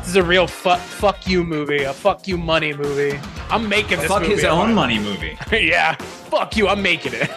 is a real fuck you movie, a fuck you money movie. I'm making this fuck movie. His own money movie. Yeah. Fuck you, I'm making it.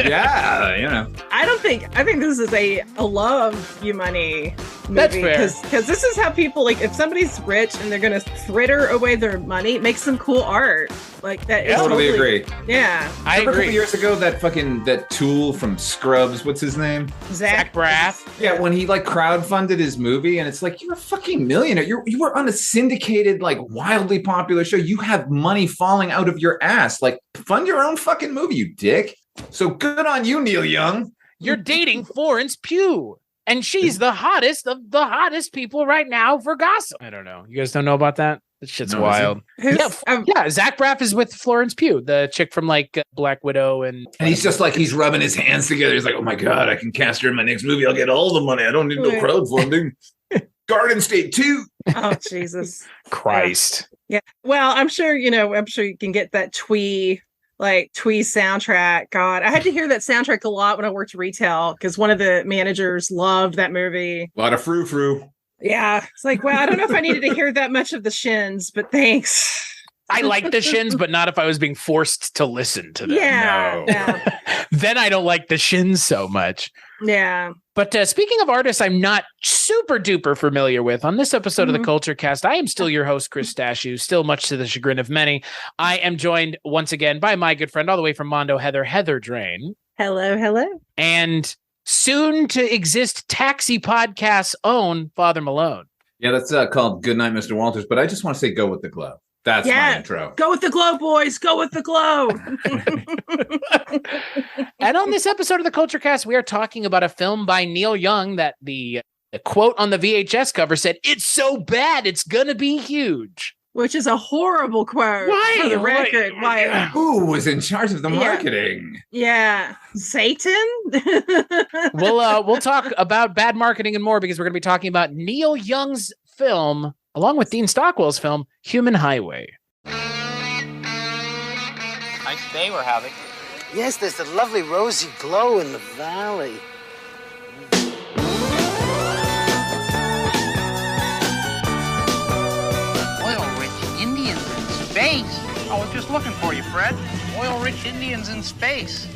Yeah, you know. I think this is a love you money movie. That's fair. Because this is how people, like, if somebody's rich and they're going to fritter away their money, make some cool art. Like, that is Totally agree. Yeah. I Remember a agree. couple years ago, that tool from Scrubs, what's his name? Zach Braff. Yeah, when he like crowdfunded his movie, and it's like, you're a fucking millionaire. You were on a syndicated, like wildly popular show. You have money falling out of your ass. Like, fund your own fucking movie, you dick. So good on you, Neil Young. You're dating Florence Pugh, and she's the hottest of the hottest people right now for gossip. I don't know. You guys don't know about that? That shit's No, wild. Yeah, Zach Braff is with Florence Pugh, the chick from like Black Widow, and he's just like, he's rubbing his hands together. He's like, oh my God, I can cast her in my next movie. I'll get all the money. I don't need no crowdfunding. Garden State 2. Oh, Jesus. Christ. Yeah. Well, I'm sure you can get that twee soundtrack. God, I had to hear that soundtrack a lot when I worked retail because one of the managers loved that movie. A lot of frou-frou. Yeah. It's like, well, I don't know if I needed to hear that much of the Shins, but thanks. I like the Shins, but not if I was being forced to listen to them. Yeah. No. Yeah. Then I don't like the Shins so much. Yeah. But speaking of artists I'm not super duper familiar with, on this episode of the Culture Cast, I am still your host, Chris Stashew, still much to the chagrin of many. I am joined once again by my good friend all the way from Mondo-Heather, Heather Drain. Hello, hello. And soon to exist Taxi Podcast's own Father Malone. Yeah, that's called Goodnight, Mr. Walters. But I just want to say go with the glow. That's my intro. Go with the glow, boys. Go with the glow. And on this episode of the Culture Cast, we are talking about a film by Neil Young that the quote on the VHS cover said, "It's so bad, it's going to be huge." Which is a horrible quote for the record. Why? Who was in charge of the marketing? Yeah. Satan? We'll talk about bad marketing and more because we're going to be talking about Neil Young's film, along with Dean Stockwell's film, Human Highway. Nice day we're having. Yes, there's a lovely rosy glow in the valley. Oil-rich Indians in space? I was just looking for you, Fred. Oil-rich Indians in space.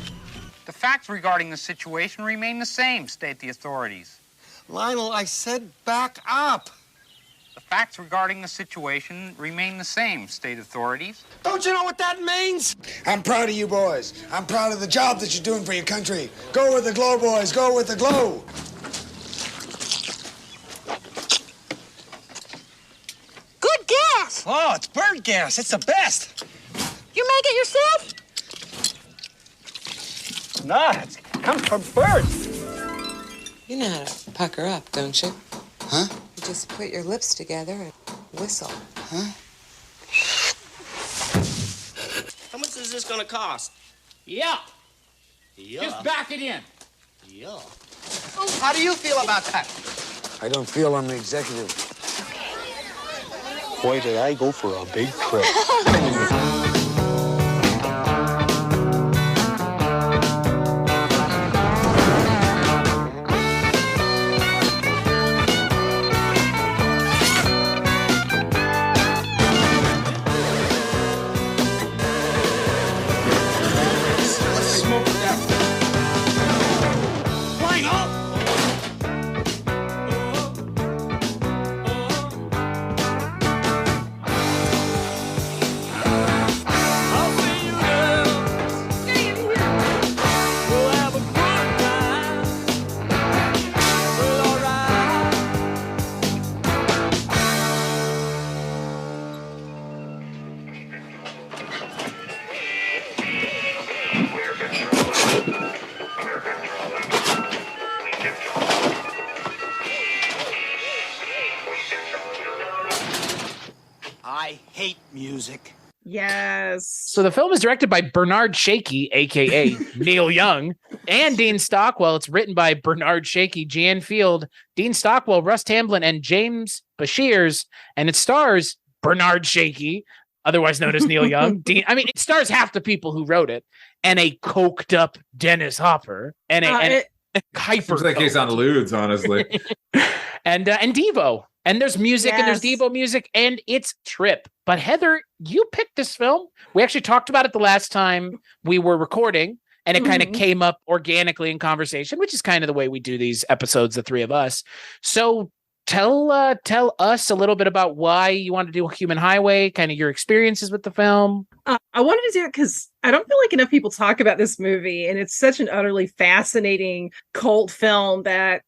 The facts regarding the situation remain the same, state the authorities. Lionel, I said back up. The facts regarding the situation remain the same, state authorities. Don't you know what that means? I'm proud of you boys. I'm proud of the job that you're doing for your country. Go with the glow, boys. Go with the glow. Good gas. Oh, it's bird gas. It's the best. You make it yourself? Nah, it comes from birds. You know how to pucker up, don't you? Huh? You just put your lips together and whistle. Huh? How much is this gonna cost? Yeah. Yeah. Just back it in. Yeah. How do you feel about that? I don't feel I'm the executive. Boy, did I go for a big trip. I hate music. Yes. So the film is directed by Bernard Shakey, a.k.a. Neil Young, and Dean Stockwell. It's written by Bernard Shakey, Jan Field, Dean Stockwell, Russ Tamblyn, and James Bashirs. And it stars Bernard Shakey, otherwise known as Neil Young. It stars half the people who wrote it, and a coked up Dennis Hopper, and a hyper. Seems like he's on lewds, honestly. And DEVO. And there's music and there's Yes. Devo music and it's trip. But Heather, you picked this film. We actually talked about it the last time we were recording, and it kind of came up organically in conversation, which is kind of the way we do these episodes, the three of us. So tell us a little bit about why you want to do Human Highway, kind of your experiences with the film. I wanted to do it because I don't feel like enough people talk about this movie, and it's such an utterly fascinating cult film that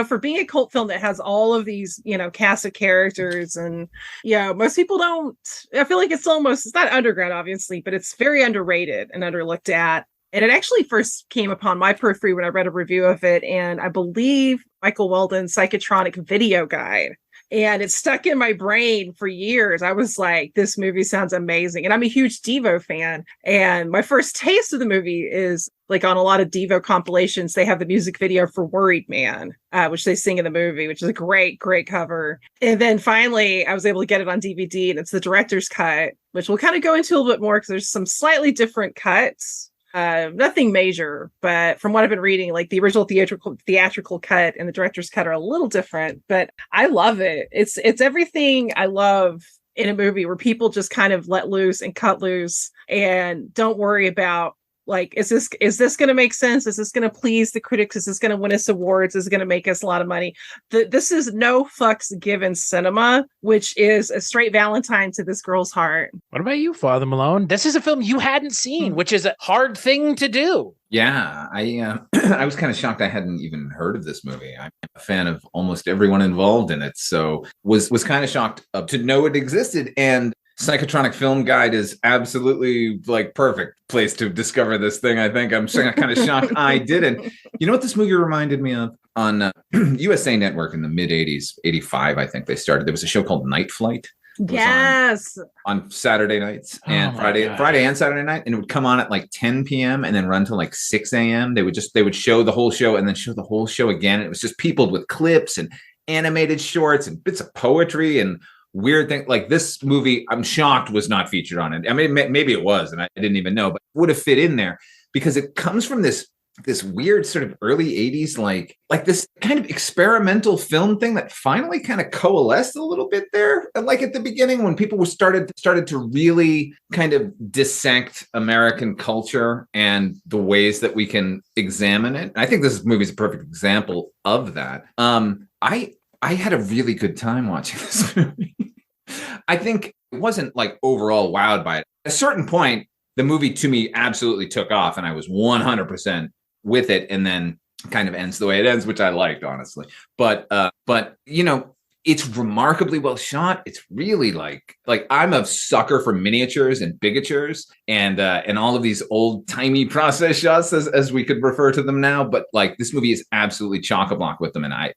for being a cult film that has all of these, cast of characters, and most people don't. I feel like it's not underground, obviously, but it's very underrated and underlooked at. And it actually first came upon my periphery when I read a review of it, and I believe Michael Weldon's Psychotronic Video Guide. And it stuck in my brain for years. I was like, this movie sounds amazing. And I'm a huge Devo fan. And my first taste of the movie is like on a lot of Devo compilations, they have the music video for Worried Man, which they sing in the movie, which is a great, great cover. And then finally, I was able to get it on DVD, and it's the director's cut, which we'll kind of go into a little bit more because there's some slightly different cuts. Nothing major, but from what I've been reading, like the original theatrical cut and the director's cut are a little different, but I love it. It's everything I love in a movie where people just kind of let loose and cut loose and don't worry about, like, is this going to make sense? Is this going to please the critics? Is this going to win us awards? Is it going to make us a lot of money? This is no fucks given cinema, which is a straight Valentine to this girl's heart. What about you, Father Malone? This is a film you hadn't seen, which is a hard thing to do. Yeah, I was kind of shocked I hadn't even heard of this movie. I'm a fan of almost everyone involved in it, so was kind of shocked to know it existed. And Psychotronic Film Guide is absolutely like perfect place to discover this thing. I think I'm kind of shocked I didn't. You know what this movie reminded me of? On USA Network in the mid 80s, 85, I think they started. There was a show called Night Flight. Yes. On Saturday nights and Friday and Saturday night, and it would come on at like 10 p.m. and then run till like 6 a.m. They would show the whole show and then show the whole show again. It was just peopled with clips and animated shorts and bits of poetry and weird thing. Like this movie, I'm shocked was not featured on it. I mean, maybe it was, and I didn't even know, but it would have fit in there because it comes from this weird sort of early 80s, like this kind of experimental film thing that finally kind of coalesced a little bit there. Like at the beginning when people started to really kind of dissect American culture and the ways that we can examine it. I think this movie is a perfect example of that. I had a really good time watching this movie. I think it wasn't like overall wowed by it. At a certain point, the movie to me absolutely took off and I was 100% with it, and then kind of ends the way it ends, which I liked, honestly. But it's remarkably well shot. It's really like I'm a sucker for miniatures and bigatures and all of these old timey process shots as we could refer to them now. But like this movie is absolutely chock-a-block with them, and I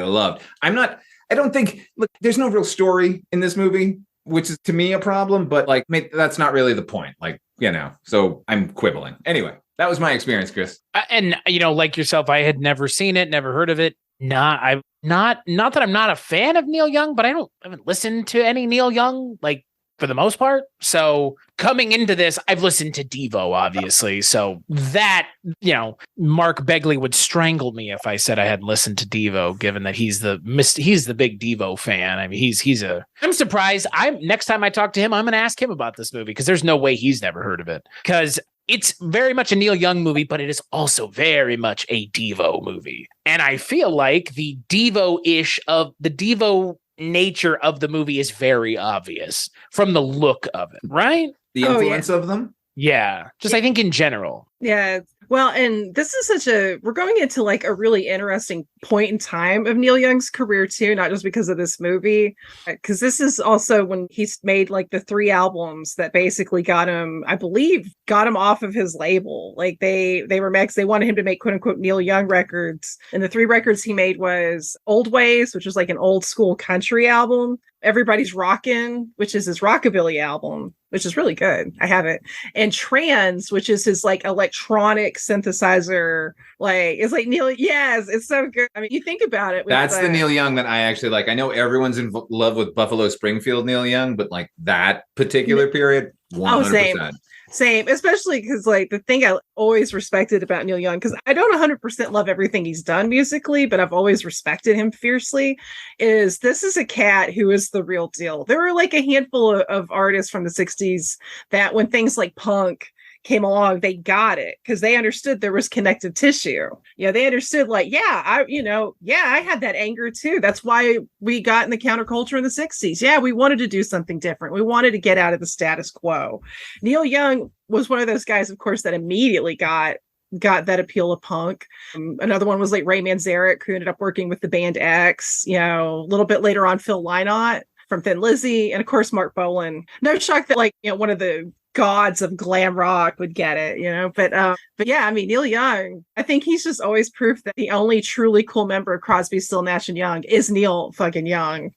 loved. I don't think there's no real story in this movie, which is to me a problem. But like that's not really the point. So I'm quibbling anyway. That was my experience, Chris. And like yourself, I had never seen it, never heard of it. Not that I'm not a fan of Neil Young, but I haven't listened to any Neil Young, like for the most part. So coming into this, I've listened to Devo, obviously. So that, Mark Begley would strangle me if I said I hadn't listened to Devo, given that he's the big Devo fan. I mean, I'm surprised. Next time I talk to him, I'm going to ask him about this movie because there's no way he's never heard of it, because it's very much a Neil Young movie, but it is also very much a Devo movie. And I feel like the Devo nature of the movie is very obvious from the look of it, right? The influence of them? Yeah. Just I think in general. Yeah. Well, and this is we're going into like a really interesting point in time of Neil Young's career too, not just because of this movie, because this is also when he's made like the 3 albums that basically got him off of his label. Like they were mixed. They wanted him to make quote unquote Neil Young records. And the 3 records he made was Old Ways, which was like an old school country album. Everybody's Rockin', which is his rockabilly album, which is really good. I have it. And Trans, which is his like electronic synthesizer. Like it's like Neil. Yes, it's so good. I mean, you think about it. That's the Neil Young that I actually like. I know everyone's in love with Buffalo Springfield Neil Young, but like that particular period, 100%. Same. Same, especially because like the thing I always respected about Neil Young, because I don't 100% love everything he's done musically, but I've always respected him fiercely, is this is a cat who is the real deal. There were like a handful of artists from the 60s that when things like punk came along, they got it because they understood there was connective tissue. They understood like, I had that anger too. That's why we got in the counterculture in the 60s. Yeah, we wanted to do something different. We wanted to get out of the status quo. Neil Young was one of those guys, of course, that immediately got that appeal of punk. Another one was like Ray Manzarek, who ended up working with the band X, a little bit later on, Phil Lynott from Thin Lizzy, and of course, Mark Bolan. No shock that one of the gods of glam rock would get it, but yeah, I mean, Neil Young, I think he's just always proof that the only truly cool member of Crosby, Still, Nash and Young is Neil fucking Young.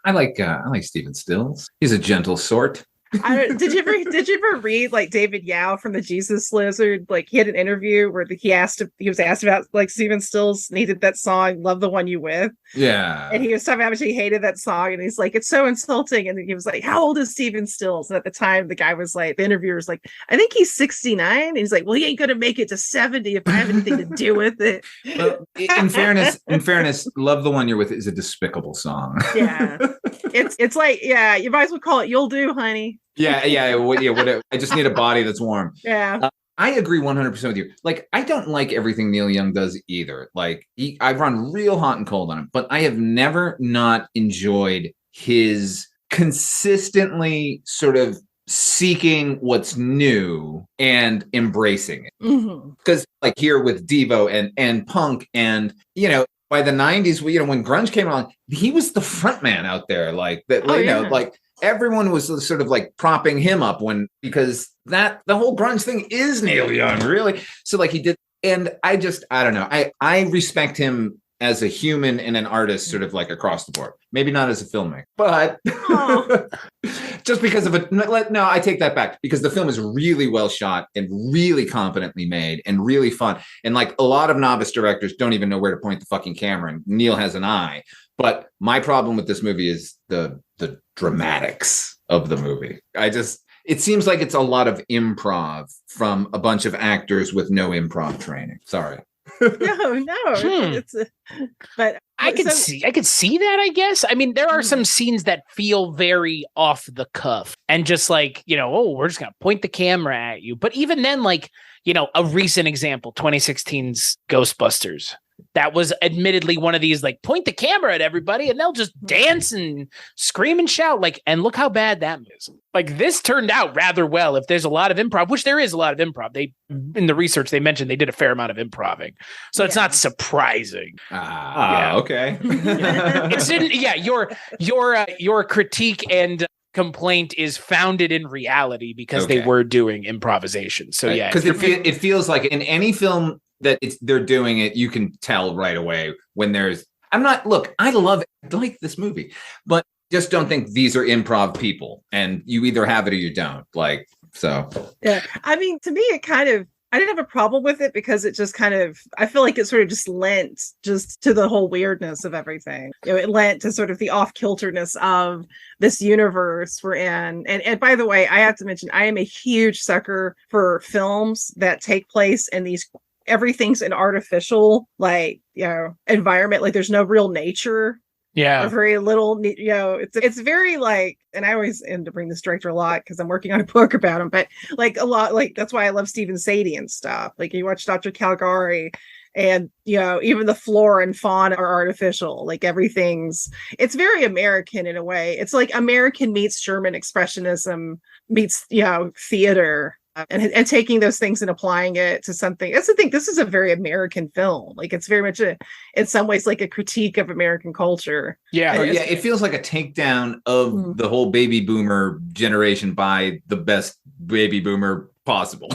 I like Stephen Stills. He's a gentle sort. Did you ever read like David Yao from the Jesus Lizard? Like he had an interview where he was asked about like Stephen Stills needed that song "Love the One You With." Yeah, and he was talking about how much he hated that song, and he's like, "It's so insulting." And he was like, "How old is Stephen Stills?" And at the time, the guy was like, the interviewer was like, "I think he's 69." And he's like, "Well, he ain't gonna make it to 70 if I have anything to do with it." Well, in fairness, "Love the One You're With" is a despicable song. Yeah, it's like, yeah, you might as well call it "You'll Do, Honey." Yeah. I just need a body that's warm. Yeah. I agree 100% with you. Like, I don't like everything Neil Young does either. Like, I've run real hot and cold on him, but I have never not enjoyed his consistently sort of seeking what's new and embracing it. Because like here with Devo and punk and, by the 90s, when grunge came along, he was the front man out there. Like that, like everyone was sort of like propping him up because the whole grunge thing is Neil Young, really. So like he did. And I don't know. I respect him as a human and an artist sort of like across the board. Maybe not as a filmmaker, but just because of no, I take that back because the film is really well shot and really competently made and really fun. And like a lot of novice directors don't even know where to point the fucking camera. And Neil has an eye. But my problem with this movie is the dramatics of the movie. It seems like it's a lot of improv from a bunch of actors with no improv training. Sorry. No. But I could see that, I guess. I mean, there are some scenes that feel very off the cuff and just like, we're just going to point the camera at you. But even then, like, a recent example, 2016's Ghostbusters. That was admittedly one of these like point the camera at everybody and they'll just dance and scream and shout and look how bad that is. Like this turned out rather well. If there's a lot of improv, which there is a lot of improv, in the research they mentioned they did a fair amount of improving, so it's not surprising. Okay. Your critique and complaint is founded in reality because they were doing improvisation. So because it feels like in any film that they're doing it, you can tell right away when there's. I like this movie, but just don't think these are improv people, and you either have it or you don't. Like so. Yeah, I mean, to me, it kind of. I didn't have a problem with it because it just kind of. I feel like it sort of just lent just to the whole weirdness of everything. It lent to sort of the off-kilterness of this universe we're in. And by the way, I have to mention, I am a huge sucker for films that take place in these. Everything's an artificial, environment. Like there's no real nature. Yeah. Or very little, it's very like, and I always end to bring this director a lot because I'm working on a book about him, but like a lot, like that's why I love Stephen Sadie and stuff. Like you watch Dr. Caligari and, even the flora and fauna are artificial. Like it's very American in a way. It's like American meets German expressionism meets, theater. And taking those things and applying it to something. That's the thing. This is a very American film. Like it's very much in some ways like a critique of American culture. Yeah. It feels like a takedown of the whole baby boomer generation by the best baby boomer possible.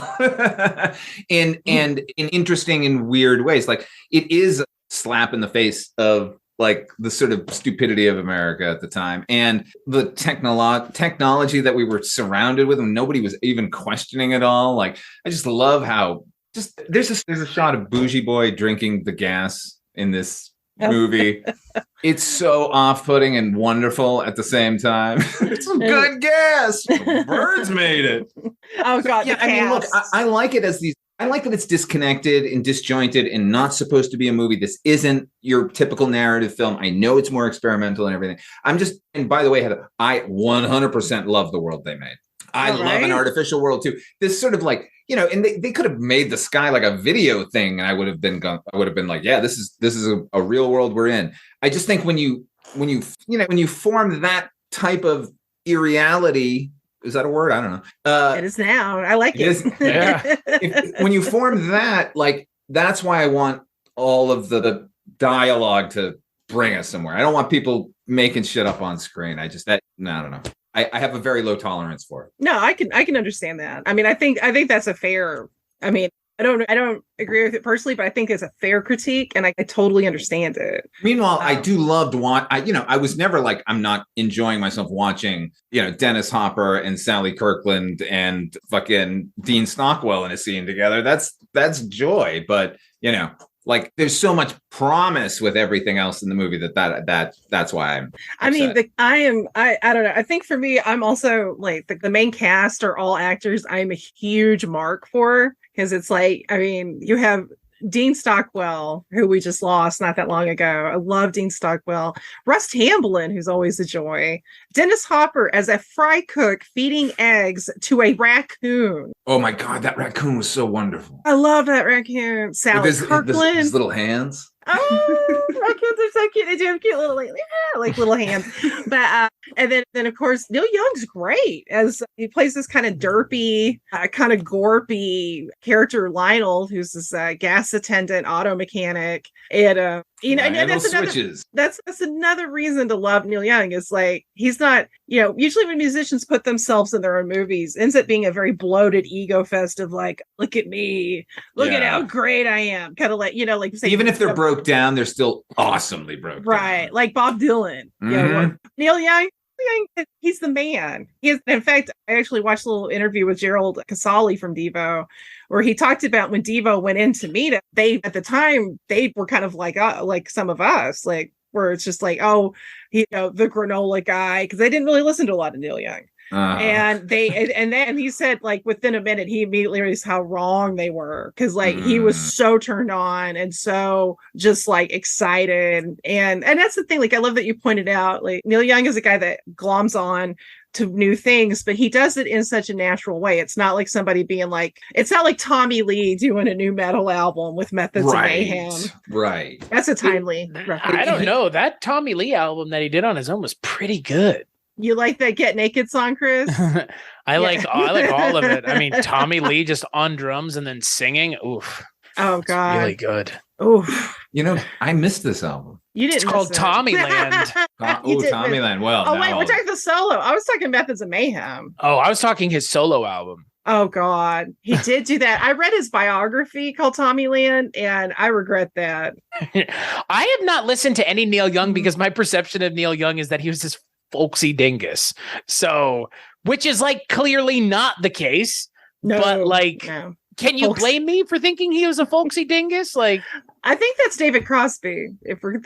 and in interesting and weird ways. Like it is a slap in the face of like the sort of stupidity of America at the time and the technology that we were surrounded with and nobody was even questioning at all. Like, I just love how there's a shot of Bougie Boy drinking the gas in this movie. It's so off-putting and wonderful at the same time. It's a good guess. Birds made it. Oh God! Yeah, I mean, look, I like it as these. I like that it's disconnected and disjointed and not supposed to be a movie. This isn't your typical narrative film. I know it's more experimental and everything. And by the way, Heather, I 100% love the world they made. I love an artificial world too. This sort of like, and they could have made the sky like a video thing, and I would have been like, yeah, this is a real world we're in. I just think when you form that type of irreality, is that a word? I don't know. It is now. I like it. Yeah. When you form that, like, that's why I want all of the dialogue to bring us somewhere. I don't want people making shit up on screen. I don't know. I have a very low tolerance for it. No, I can understand that. I mean, I think that's a fair. I mean, I don't agree with it personally, but I think it's a fair critique, and I totally understand it. Meanwhile, I do love to watch. I was never like, I'm not enjoying myself watching, Dennis Hopper and Sally Kirkland and fucking Dean Stockwell in a scene together. That's joy, but like there's so much promise with everything else in the movie that's why I'm upset. I mean, I don't know. I think for me, I'm also like the main cast are all actors I'm a huge mark for, because it's like, I mean, you have Dean Stockwell, who we just lost not that long ago. I love Dean Stockwell. Russ Tamblyn, who's always a joy. Dennis Hopper as a fry cook feeding eggs to a raccoon. Oh my God, that raccoon was so wonderful. I love that raccoon. Sally Kirkland. His little hands. Oh, raccoons are so cute. They do have cute little like little hands. But and then of course Neil Young's great as he plays this kind of derpy, kind of gorpy character Lionel, who's this gas attendant auto mechanic. And and that's another reason to love Neil Young, is like he's not, usually when musicians put themselves in their own movies, ends up being a very bloated ego fest of like, look at me, look at how great I am, kind of like, like say, even if they're broke down, they're still awesomely broke right down. Like Bob Dylan. Neil Young, he's the man. In fact, I actually watched a little interview with Gerald Casali from DEVO, where he talked about when DEVO went in to meet him, at the time they were kind of like some of us, like where it's just like, the granola guy, because they didn't really listen to a lot of Neil Young. And then he said, like, within a minute he immediately realized how wrong they were, because like he was so turned on and so just like excited, and that's the thing, like I love that you pointed out, like Neil Young is a guy that gloms on to new things, but he does it in such a natural way. It's not like somebody being like, it's not like Tommy Lee doing a new metal album with Methods of Mayhem. Right. That's a timely reference. I don't know. That Tommy Lee album that he did on his own was pretty good. You like that Get Naked song, Chris? I like all of it. I mean, Tommy Lee just on drums and then singing. Oof. Oh God. Really good. Oof. I missed this album. You didn't. It's called Tommyland. Tommyland. Well, oh wait, we're talking the solo. I was talking Methods of Mayhem. Oh, I was talking his solo album. Oh God, he did do that. I read his biography called Tommyland, and I regret that. I have not listened to any Neil Young because my perception of Neil Young is that he was this folksy dingus. So, which is like clearly not the case. No, but like, no. Can you blame me for thinking he was a folksy dingus? Like, I think that's David Crosby. If we're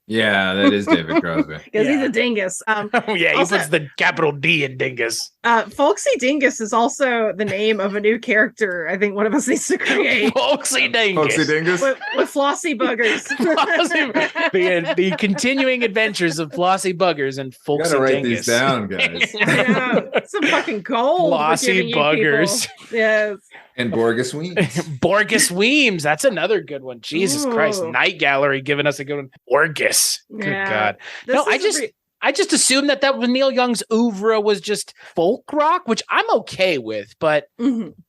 yeah, that is David Crosby. Because he's a dingus. He puts the capital D in dingus. Folksy Dingus is also the name of a new character I think one of us needs to create. Folksy Dingus. Folksy Dingus? With Flossy Buggers. the continuing adventures of Flossy Buggers and Folksy Dingus. Gotta write these down, guys. Yeah, some fucking gold. Flossy Buggers. Yes. And Borgus Weems. Borgus Weems. That's another good one. Jesus Christ. Night Gallery giving us a good one. Borgus. Good God. No, I just assumed that was Neil Young's oeuvre was just folk rock, which I'm okay with, but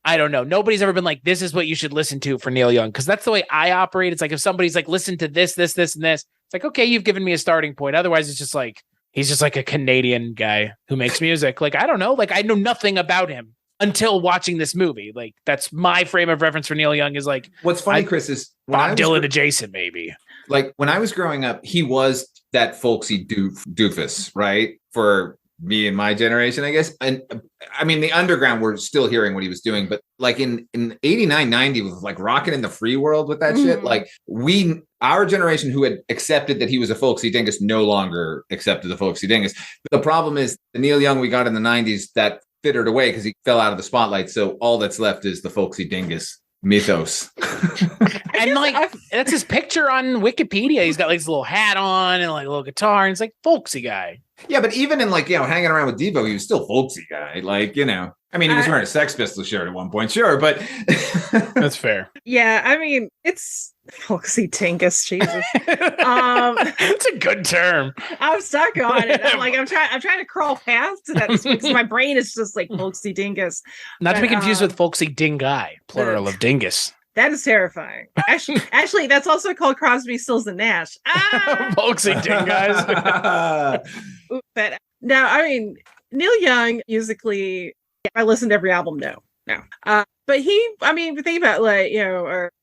I don't know. Nobody's ever been like, this is what you should listen to for Neil Young. Because that's the way I operate. It's like if somebody's like, listen to this, and this, it's like, okay, you've given me a starting point. Otherwise, it's just like, he's just like a Canadian guy who makes music. Like, I don't know. Like, I know nothing about him until watching this movie. Like, that's my frame of reference for Neil Young is like, what's funny, Chris, is Bob Dylan adjacent, maybe. Like when I was growing up, he was that folksy doofus, right? For me and my generation, I guess. And I mean, the underground were still hearing what he was doing, but like in 89, 90 with like rocking in the free world with that shit, like our generation who had accepted that he was a folksy dingus no longer accepted the folksy dingus. The problem is the Neil Young we got in the 90s that fittered away because he fell out of the spotlight. So all that's left is the folksy dingus mythos. And like that's his picture on Wikipedia. He's got like his little hat on and like a little guitar, and it's like folksy guy. Yeah, but even in like, hanging around with Devo, he was still folksy guy. Like, I mean, he was wearing a Sex Pistols shirt at one point, sure, but that's fair. Yeah, I mean, it's folksy dingus, Jesus. It's a good term. I'm stuck on it. I'm trying to crawl past that this week because my brain is just like folksy dingus. Not to be confused with folksy dingai, plural of dingus. That is terrifying. Actually, that's also called Crosby, Stills, and Nash. Folksy dinguys. But no, I mean, Neil Young musically, I listened to every album. No. But think about like,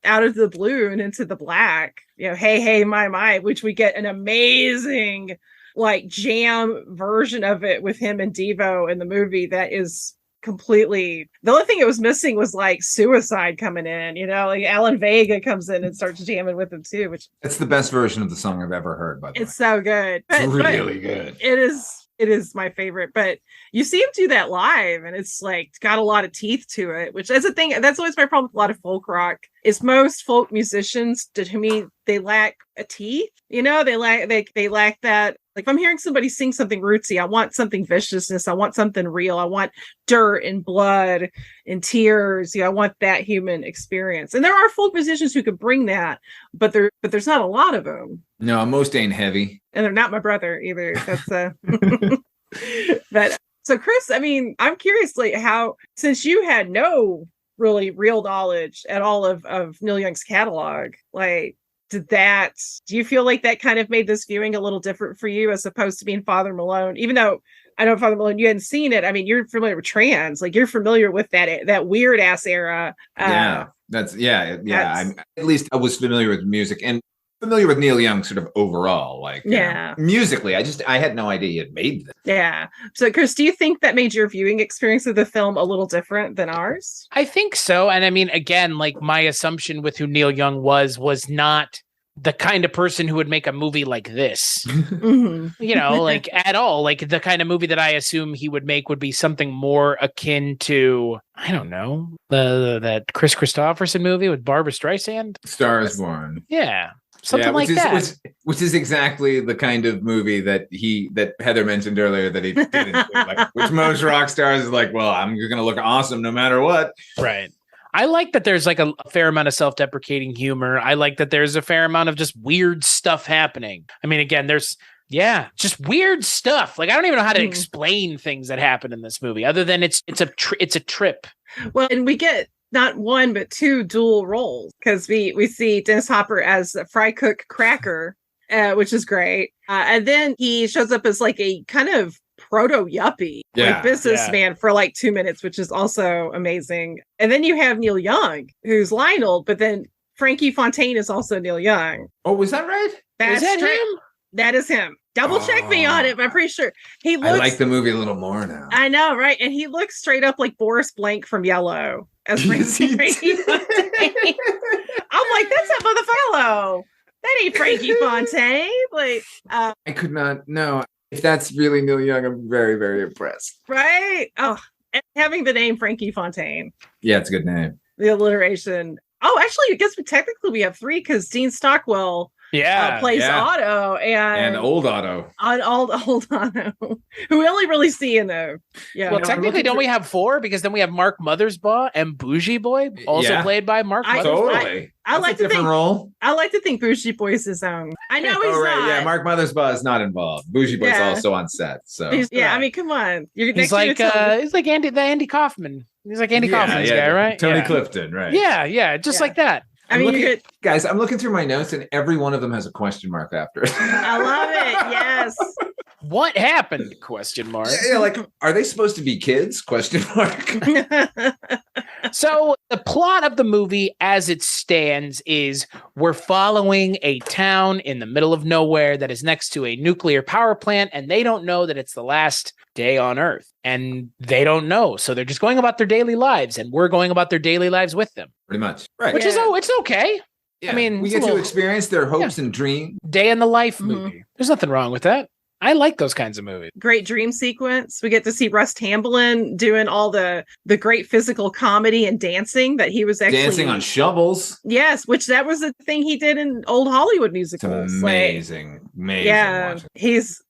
Out of the Blue and Into the Black, Hey, Hey, My, which we get an amazing like jam version of it with him and Devo in the movie that is completely, the only thing it was missing was like Suicide coming in, like Alan Vega comes in and starts jamming with him too, which it's the best version of the song I've ever heard, by the way. It's so good. It's really good. It is my favorite, but you see him do that live and it's like got a lot of teeth to it, which is a thing. That's always my problem with a lot of folk rock is most folk musicians, to me, they lack a teeth, they lack that. Like if I'm hearing somebody sing something rootsy, I want something viciousness. I want something real. I want dirt and blood and tears. I want that human experience. And there are folk musicians who could bring that, but there's not a lot of them. No, most ain't heavy. And they're not my brother either. That's but so Chris, I mean, I'm curious, like how, since you had no really real knowledge at all of Neil Young's catalog, like do you feel like that kind of made this viewing a little different for you as opposed to being Father Malone? Even though I know Father Malone, you hadn't seen it. I mean, you're familiar with trance, like you're familiar with that weird ass era. I'm at least I was familiar with music and familiar with Neil Young sort of overall, like musically. I had no idea he had made this. Yeah. So Chris, do you think that made your viewing experience of the film a little different than ours? I think so. And I mean, again, like my assumption with who Neil Young was not the kind of person who would make a movie like this, like at all. Like the kind of movie that I assume he would make would be something more akin to, I don't know, that Chris Christopherson movie with Barbra Streisand. Star is Born. Yeah. Something like that. Which is exactly the kind of movie that Heather mentioned earlier that he didn't like, which most rock stars is like, well, I'm going to look awesome no matter what. Right. I like that there's like a fair amount of self-deprecating humor. I like that there's a fair amount of just weird stuff happening. I mean, again, there's just weird stuff. Like I don't even know how to explain things that happen in this movie other than it's a trip. Well, and we get not one but two dual roles because we see Dennis Hopper as a fry cook cracker, which is great, and then he shows up as like a kind of proto yuppie businessman for like 2 minutes, which is also amazing. And then you have Neil Young, who's Lionel, but then Frankie Fontaine is also Neil Young. Oh, was that right? Is that him? That is him. Double check me on it, but I'm pretty sure he looks. I like the movie a little more now. I know, right? And he looks straight up like Boris Blank from Yellow as Frankie Fontaine. I'm like, that's that motherfellow. That ain't Frankie Fontaine. Like, I could not. No, if that's really Neil Young, I'm very, very impressed. Right? Oh, and having the name Frankie Fontaine. Yeah, it's a good name. The alliteration. Oh, actually, I guess we have three because Dean Stockwell plays Otto and old Otto. Old Otto, who we only really see in the Well, technically, don't we have four? Because then we have Mark Mothersbaugh and Bougie Boy, also played by Mark Mothersbaugh. Totally. I like to think role. I like to think Bougie Boy is his own. I know he's not. Yeah, Mark Mothersbaugh is not involved. Bougie Boy's also on set. So I mean, come on. He's like Andy Kaufman. He's like Andy Kaufman's guy, right? Tony Clifton, right? Yeah, just like that. I mean, guys, I'm looking through my notes and every one of them has a question mark after it. I love it. Yes. What happened? Question mark. Yeah, like, are they supposed to be kids? Question mark. So the plot of the movie as it stands is we're following a town in the middle of nowhere that is next to a nuclear power plant, and they don't know that it's the last day on Earth. And they don't know. So they're just going about their daily lives, and we're going about their daily lives with them. Pretty much. Right. Which is, it's okay. Yeah. I mean, we it's a get to little- experience their hopes and dreams. Day in the life movie. There's nothing wrong with that. I like those kinds of movies. Great dream sequence. We get to see Russ Tamblyn doing all the great physical comedy and dancing that he was actually Dancing on shovels. Yes, which that was a thing he did in old Hollywood musicals. It's amazing. Amazing. Yeah, watching.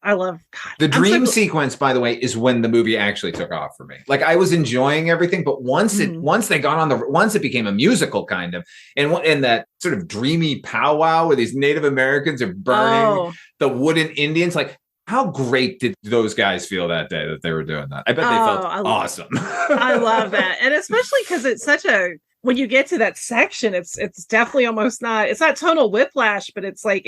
I love God. The dream sequence, by the way, is when the movie actually took off for me. Like I was enjoying everything, but once they got once it became a musical kind of, and that sort of dreamy powwow where these Native Americans are burning the wooden Indians, like how great did those guys feel that day that they were doing that? I bet they felt awesome. I love that. And especially because it's such when you get to that section, it's definitely almost it's not tonal whiplash, but that's like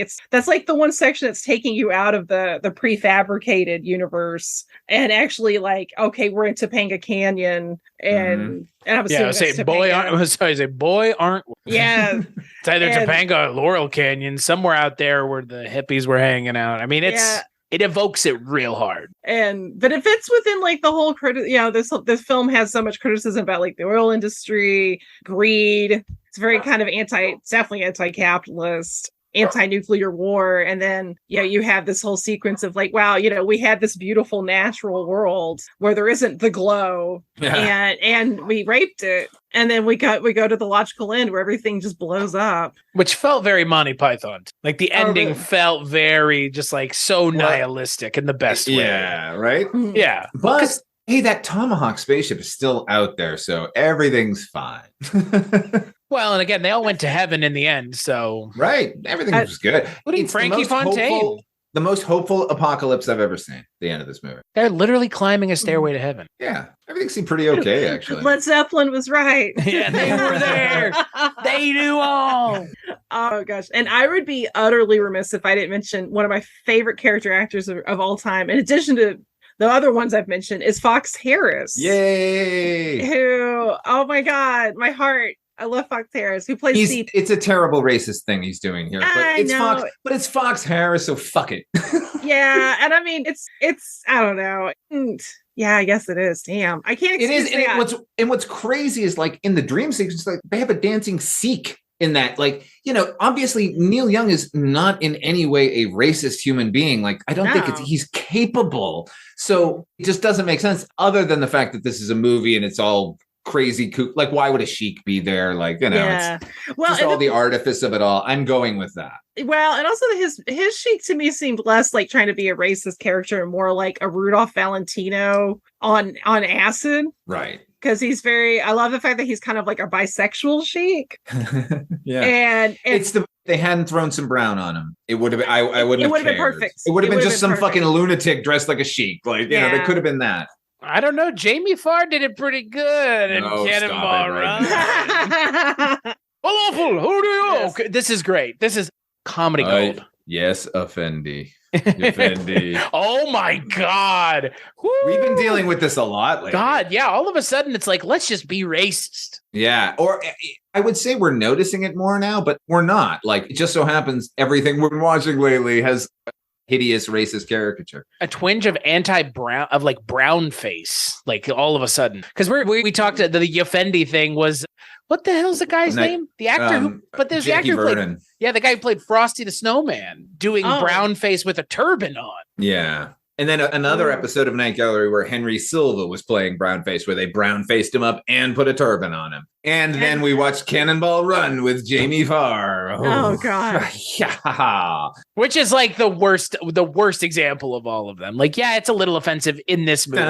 the one section that's taking you out of the prefabricated universe and actually like, okay, we're in Topanga Canyon and I'm assuming boy aren't yeah. It's either Topanga or Laurel Canyon, somewhere out there where the hippies were hanging out. I mean, it evokes it real hard. But it fits within like the whole this film has so much criticism about like the oil industry, greed. It's very kind of definitely anti-capitalist, anti-nuclear war. And then, you have this whole sequence of like, wow, we had this beautiful natural world where there isn't the glow and we raped it. And then we go to the logical end where everything just blows up. Which felt very Monty Python. Like the ending felt very just like so nihilistic in the best way. Yeah, right? Yeah. But hey, that Tomahawk spaceship is still out there, so everything's fine. Well, and again, they all went to heaven in the end, so right. Everything was good. Including Frankie Fontaine. The most hopeful apocalypse I've ever seen. The end of this movie. They're literally climbing a stairway to heaven. Yeah, everything seemed pretty okay, actually. Led Zeppelin was right. Yeah, they were there. They knew all. Oh gosh, and I would be utterly remiss if I didn't mention one of my favorite character actors of all time. In addition to the other ones I've mentioned, is Fox Harris. Yay! Who? Oh my God, my heart. I love Fox Harris, who plays Steve. It's a terrible racist thing he's doing here, but it's Fox Harris, so fuck it. Yeah, and I mean, it's I don't know. Yeah, I guess it is. Damn, I can't. It is. And what's crazy is like in the dream sequence, like they have a dancing Sikh in that. Like, obviously Neil Young is not in any way a racist human being. Like, I don't think he's capable. So it just doesn't make sense, other than the fact that this is a movie and it's all crazy kook. Like, why would a sheik be there? Like, it's just all the artifice of it all. I'm going with that. Well, and also his sheik to me seemed less like trying to be a racist character and more like a Rudolph Valentino on acid. Right. Because he's I love the fact that he's kind of like a bisexual sheik. Yeah. And it's they hadn't thrown some brown on him. It would have been, I wouldn't have cared. It would have been perfect. It would have been just some fucking lunatic dressed like a sheik. Like, there could have been that. I don't know. Jamie Farr did it pretty good in Cannonball Run. Falafel, who do you? Yes. Okay, this is great. This is comedy gold. Yes, Effendi. Effendi. Oh my God. Woo. We've been dealing with this a lot lately. God, yeah. All of a sudden, it's like, let's just be racist. Yeah. Or I would say we're noticing it more now, but we're not. Like, it just so happens everything we've been watching lately has hideous racist caricature. A twinge of anti-brown, of like brown face, like all of a sudden. Because we talked the Effendi thing was, what the hell's the guy's name? The actor there's the actor who played, the guy who played Frosty the Snowman doing brown face with a turban on. Yeah. And then another episode of Night Gallery where Henry Silva was playing brownface, where they brown-faced him up and put a turban on him. And then we watched Cannonball Run with Jamie Farr. Oh God. Yeah. Which is like the worst example of all of them. Like, yeah, it's a little offensive in this movie.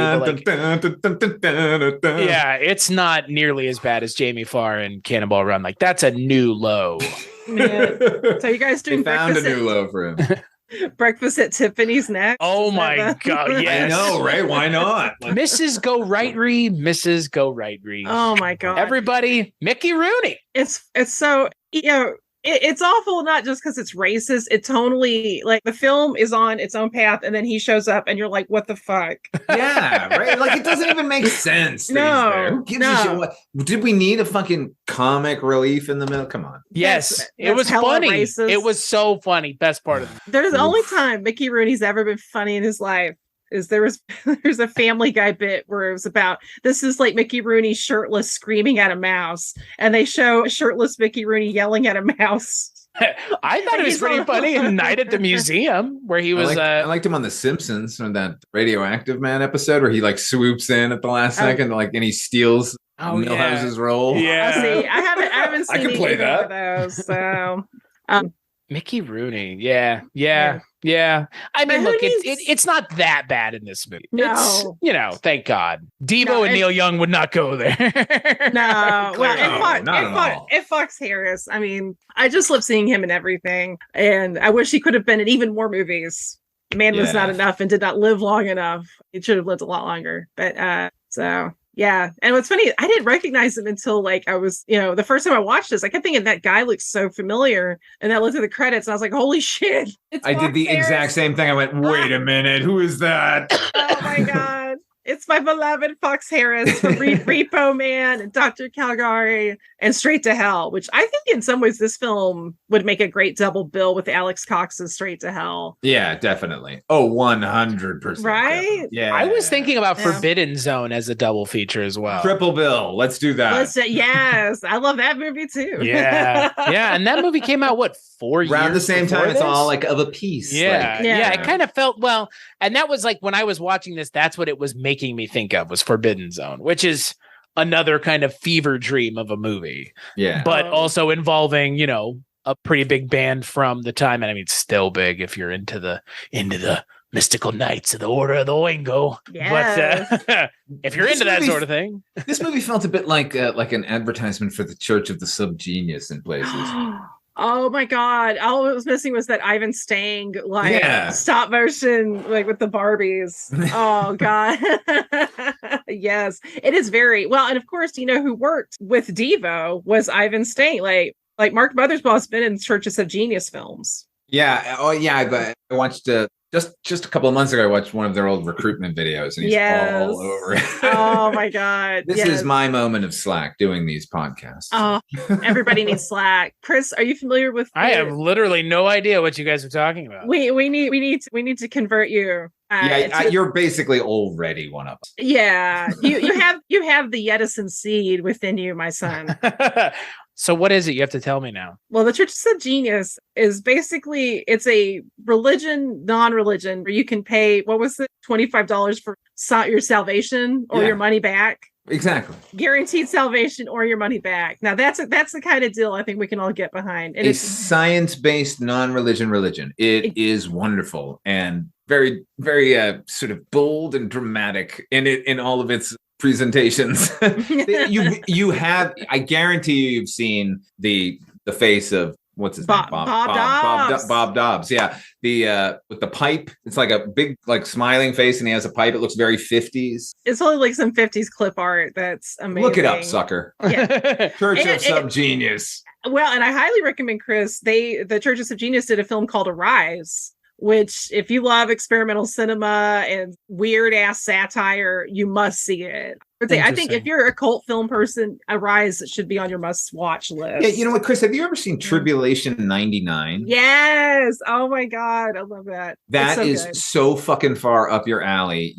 Yeah, it's not nearly as bad as Jamie Farr and Cannonball Run. Like, that's a new low. Man. So you guys doing they found a new low for him. Breakfast at Tiffany's next. Oh my God! Yes, I know, right? Why not? Mrs. Go Right-Ree, Mrs. Go Right-Ree. Oh my God! Everybody, Mickey Rooney. It's so It's awful, not just because it's racist. It totally, like, the film is on its own path, and then he shows up, and you're like, what the fuck? Yeah, right. Like, it doesn't even make sense. That he's there. Who gives a shit? What did we need a fucking comic relief in the middle? Come on. Yes, it was funny. Racist. It was so funny. Best part of it. There's the only time Mickey Rooney's ever been funny in his life is there's a Family Guy bit where it was about, this is like Mickey Rooney shirtless screaming at a mouse, and they show shirtless Mickey Rooney yelling at a mouse. I thought it was pretty funny in Night at the Museum, where he was. I liked him on The Simpsons, on that Radioactive Man episode, where he like swoops in at the last second, like, and he steals Milhouse's role. Yeah, see, I haven't seen. I could play that. Of those, so. Mickey Rooney, yeah. I mean, look, it's not that bad in this movie. No, it's, thank God. Devo and Neil Young would not go there. No, well, it fucks Harris. I mean, I just love seeing him in everything, and I wish he could have been in even more movies. Man was not enough and did not live long enough. He should have lived a lot longer. But so. Yeah. And what's funny, I didn't recognize him until like I was, the first time I watched this, I kept thinking that guy looks so familiar. And I looked at the credits and I was like, holy shit. I did the exact same thing. I went, wait a minute. Who is that? Oh my God. It's my beloved Fox Harris from Repo Man and Dr. Calgary and Straight to Hell, which I think in some ways this film would make a great double bill with Alex Cox's Straight to Hell. Yeah, definitely. Oh, 100%. Right? Definitely. Yeah. I was thinking about Forbidden Zone as a double feature as well. Triple bill. Let's do that. Yes. I love that movie too. Yeah. Yeah. And that movie came out, 4 years around the same time? this? It's all like of a piece. Yeah. Yeah. It kind of felt, and that was like when I was watching this, that's what it was making me think of, was Forbidden Zone, which is another kind of fever dream of a movie. Yeah. But also involving, a pretty big band from the time. And I mean, it's still big if you're into the mystical knights of the Order of the Oingo. Yes. But if you're into that sort of thing. This movie felt a bit like an advertisement for the Church of the Subgenius in places. Oh my God. All it was missing was that Ivan Stang, stop motion, like with the Barbies. Oh God. Yes. It is very well. And of course, who worked with Devo was Ivan Stang. Like Mark Mothersbaugh has been in Churches of Genius films. Yeah. Oh yeah. But I watched just a couple of months ago, I watched one of their old recruitment videos, and he's all over it. Oh my God. This is my moment of slack doing these podcasts. Oh, everybody needs slack. Chris, are you familiar with? I have literally no idea what you guys are talking about. We need to convert you. You're basically already one of them. Yeah, you have the Yedison seed within you, my son. So what is it? You have to tell me now. Well, the Church of Genius is basically, it's a religion, non-religion, where you can pay, what was it, $25 for your salvation or your money back. Exactly. Guaranteed salvation or your money back. Now that's the kind of deal I think we can all get behind. And it's science-based non-religion religion. It is wonderful and very, very sort of bold and dramatic in all of its presentations. you have, I guarantee you've seen the face of what's his name? Bob Dobbs. Yeah. The with the pipe. It's like a big smiling face, and he has a pipe. It looks very 50s. It's only like some 50s clip art. That's amazing. Look it up, sucker. Yeah. Church of Subgenius. Well, and I highly recommend, Chris, the Church of Subgenius did a film called Arise, which, if you love experimental cinema and weird ass satire, you must see it. I think if you're a cult film person, Arise should be on your must watch list. Yeah, you know what, Chris? Have you ever seen Tribulation 99? Yes. Oh my God, I love that. That is so fucking far up your alley.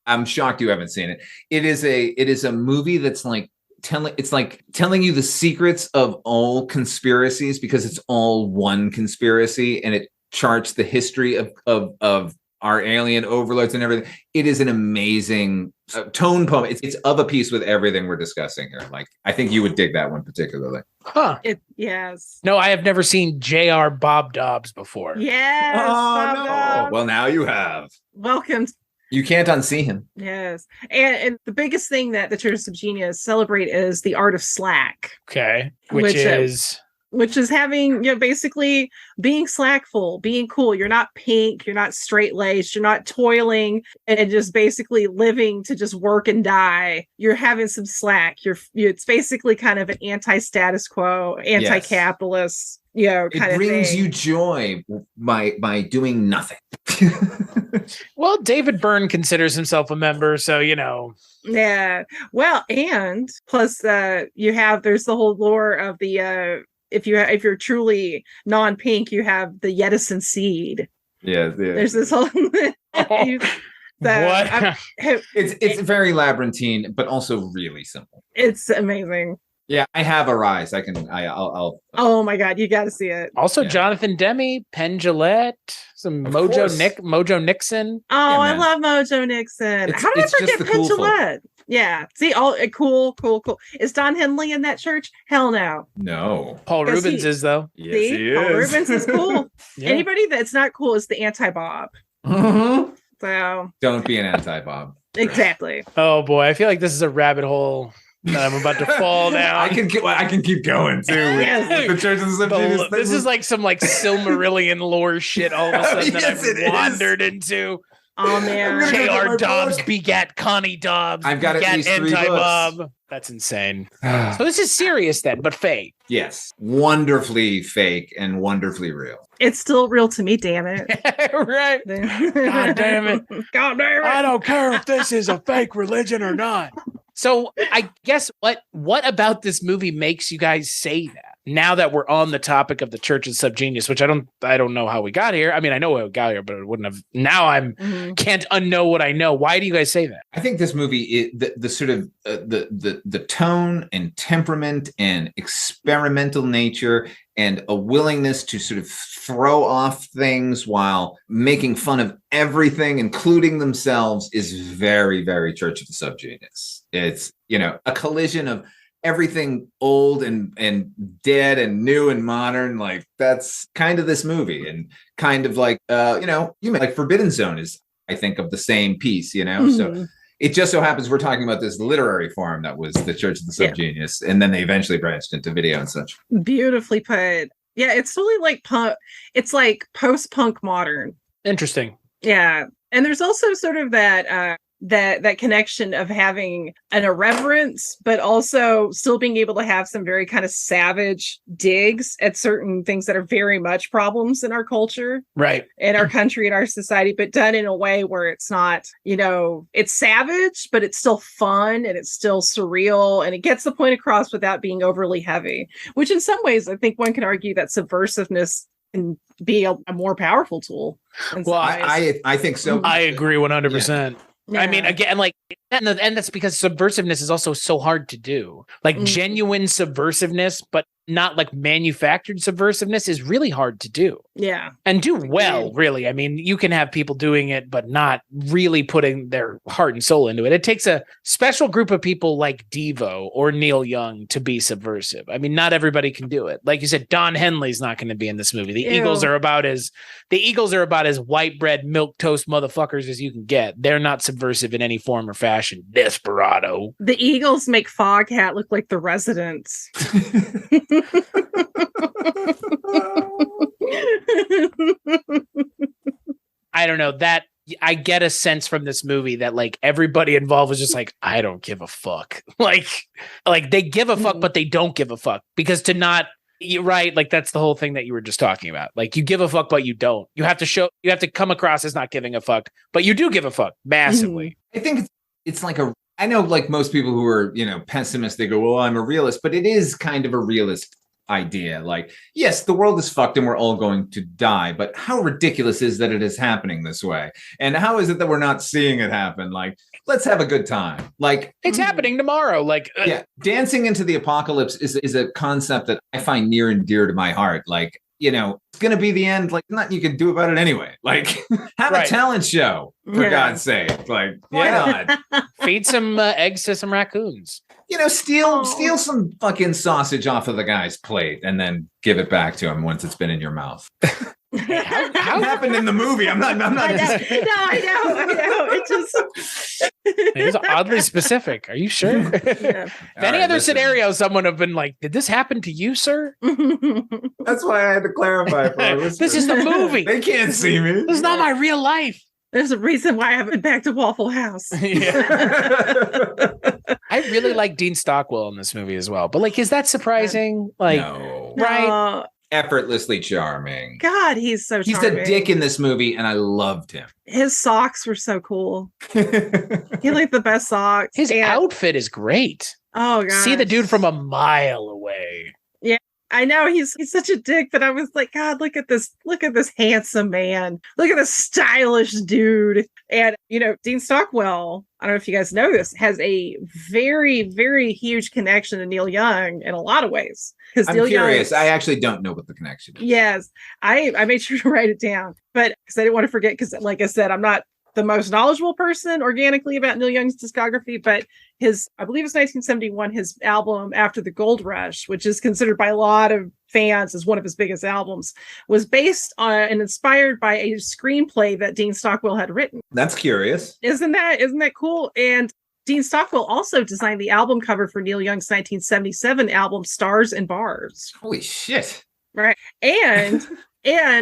I'm shocked you haven't seen it. It is a movie that's like telling you the secrets of all conspiracies, because it's all one conspiracy, and it charts the history of our alien overlords and everything. It is an amazing tone poem. It's of a piece with everything we're discussing here. Like, I think you would dig that one particularly. Huh. Yes. No, I have never seen J.R. Bob Dobbs before. Yes. Oh, no. Dobbs. Well, now you have. Welcome. You can't unsee him. Yes. And the biggest thing that the Church of Genius celebrate is the art of slack. Okay. Which is... which is having, basically being slackful, being cool. You're not pink, you're not straight laced, you're not toiling and just basically living to just work and die. You're having some slack. It's basically kind of an anti-status quo, anti-capitalist, kind of thing. It brings you joy by doing nothing. Well, David Byrne considers himself a member, so Yeah. Well, and plus there's the whole lore of the if you're truly non-pink, you have the Yedison seed. Yeah. There's this whole what? It's very labyrinthine, but also really simple. It's amazing. Yeah, I have a rise. I'll. Oh my God, you got to see it. Also, Jonathan Demme, Penn Jillette, some Mojo Nixon. Oh, I love Mojo Nixon. How did I forget Penn Jillette? Yeah. See, cool. Is Don Henley in that church? Hell no. No. Paul Rubens is though. Yes, he is. Paul Rubens is cool. Yeah. Anybody that's not cool is the anti-Bob. Mm-hmm. So don't be an anti-Bob. Exactly. Oh boy, I feel like this is a rabbit hole that I'm about to fall down. I can keep going too. With the Church of the Subgenius. This is like some Silmarillion lore shit all of a sudden that I've wandered into. Oh man, J.R. Dobbs begat Connie Dobbs. I've got at least 3 anti-Bob. That's insane. So this is serious then, but fake. Yes, wonderfully fake and wonderfully real. It's still real to me, damn it. Right. God damn it. God damn it. I don't care if this is a fake religion or not. So I guess what about this movie makes you guys say that? Now that we're on the topic of the Church of Subgenius, which I don't know how we got here. I mean, I know how we got here, but it wouldn't have. Now can't unknow what I know. Why do you guys say that? I think this movie, the sort of the tone and temperament and experimental nature and a willingness to sort of throw off things while making fun of everything, including themselves, is very, very Church of the Subgenius. It's, a collision of everything old and dead and new and modern. Like, that's kind of this movie, and kind of like, like Forbidden Zone is, I think, of the same piece, So it just so happens we're talking about this literary form that was the Church of the Subgenius, and then they eventually branched into video and such. Beautifully put. Yeah, it's totally like punk. It's like post-punk modern. Interesting. Yeah, and there's also sort of that that connection of having an irreverence, but also still being able to have some very kind of savage digs at certain things that are very much problems in our culture, right, in our country, in our society, but done in a way where it's not, it's savage, but it's still fun and it's still surreal, and it gets the point across without being overly heavy, which in some ways I think one can argue that subversiveness can be a more powerful tool. Well, I think so. I agree 100%. Yeah. I mean, again, like, and that's because subversiveness is also so hard to do. Like, genuine subversiveness, but not like manufactured subversiveness, is really hard to do. Yeah. And do well, really. I mean, you can have people doing it, but not really putting their heart and soul into it. It takes a special group of people like Devo or Neil Young to be subversive. I mean, not everybody can do it. Like you said, Don Henley's not going to be in this movie. The Eagles are about as white bread, milk toast motherfuckers as you can get. They're not subversive in any form or fashion. Desperado. The Eagles make Foghat look like the Residents. I don't know, that I get a sense from this movie that like everybody involved was just like, I don't give a fuck. Like they give a fuck, but they don't give a fuck, because you're right. Like, that's the whole thing that you were just talking about. Like, you give a fuck, but you don't. You have to come across as not giving a fuck, but you do give a fuck massively. I think it's like I know, like most people who are, pessimists, they go, well, I'm a realist, but it is kind of a realist idea. Like, yes, the world is fucked and we're all going to die, but how ridiculous is that it is happening this way? And how is it that we're not seeing it happen? Like, let's have a good time. Like, it's happening tomorrow. Like, dancing into the apocalypse is a concept that I find near and dear to my heart. Like, it's going to be the end. Like, nothing you can do about it anyway. Like, have a talent show, for God's sake. Like, why not? Feed some eggs to some raccoons. Steal some fucking sausage off of the guy's plate and then give it back to him once it's been in your mouth. How happened in the movie? I'm not. I know. It just. He's oddly specific. Are you sure? Yeah. If any other scenario, someone have been like, "Did this happen to you, sir?" That's why I had to clarify for our listeners. This is the movie. They can't see me. This is not my real life. There's a reason why I haven't been back to Waffle House. I really like Dean Stockwell in this movie as well. But like, is that surprising? Like, No. right? Effortlessly charming. God, he's so He's charming. a dick in this movie, and I loved him. His socks were so cool. He had like the best socks. His outfit is great. Oh god. See the dude from a mile away. Yeah. I know he's such a dick, but I was like, God, look at this handsome man. Look at this stylish dude. And Dean Stockwell, I don't know if you guys know this, has a very, very huge connection to Neil Young in a lot of ways. I'm Neil curious. Young, I actually don't know what the connection is. yes, I made sure to write it down, but because I didn't want to forget, because like I said, I'm not the most knowledgeable person organically about Neil Young's discography, but I believe it's 1971, his album After the Gold Rush, which is considered by a lot of fans as one of his biggest albums, was based on and inspired by a screenplay that Dean Stockwell had written. That's curious. Isn't that cool? And Dean Stockwell also designed the album cover for Neil Young's 1977 album Stars and Bars. Holy shit. Right. And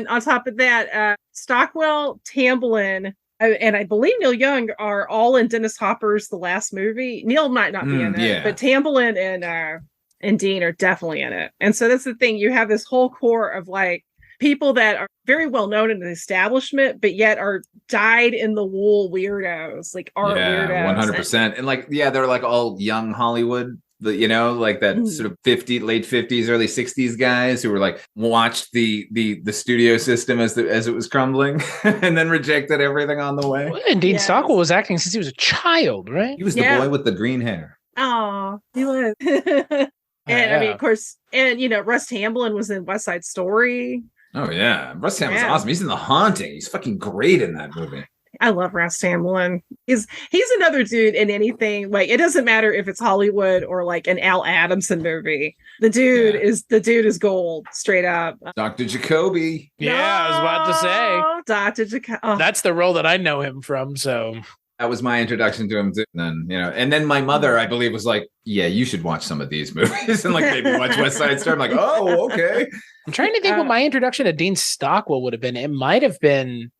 on top of that, Stockwell, Tamblyn, and I believe Neil Young are all in Dennis Hopper's The Last Movie. Neil might not be in it, but Tamblyn and Dean are definitely in it. And so that's the thing. You have this whole core of like people that are very well known in the establishment, but yet are dyed in the wool weirdos, like art weirdos. 100%. And like, they're like all young Hollywood. Like that sort of late 50s, early 60s guys who were like watched the studio system as it was crumbling and then rejected everything on the way. And Dean Stockwell was acting since he was a child, right? He was the boy with the green hair. Oh, he was. And I mean, of course, and Russ Tamblyn was in West Side Story. Oh yeah, Russ Tamblyn's awesome. He's in The Haunting. He's fucking great in that movie. I love Russ Tamblyn. He's another dude in anything. Like, it doesn't matter if it's Hollywood or like an Al Adamson movie. The dude is gold, straight up. Dr. Jacoby. Yeah, I was about to say. Dr. Jacoby. Oh. That's the role that I know him from. So that was my introduction to him too. And then my mother, I believe, was like, "Yeah, you should watch some of these movies," and like maybe watch West Side Story. I'm like, "Oh, okay." I'm trying to think what my introduction to Dean Stockwell would have been. It might have been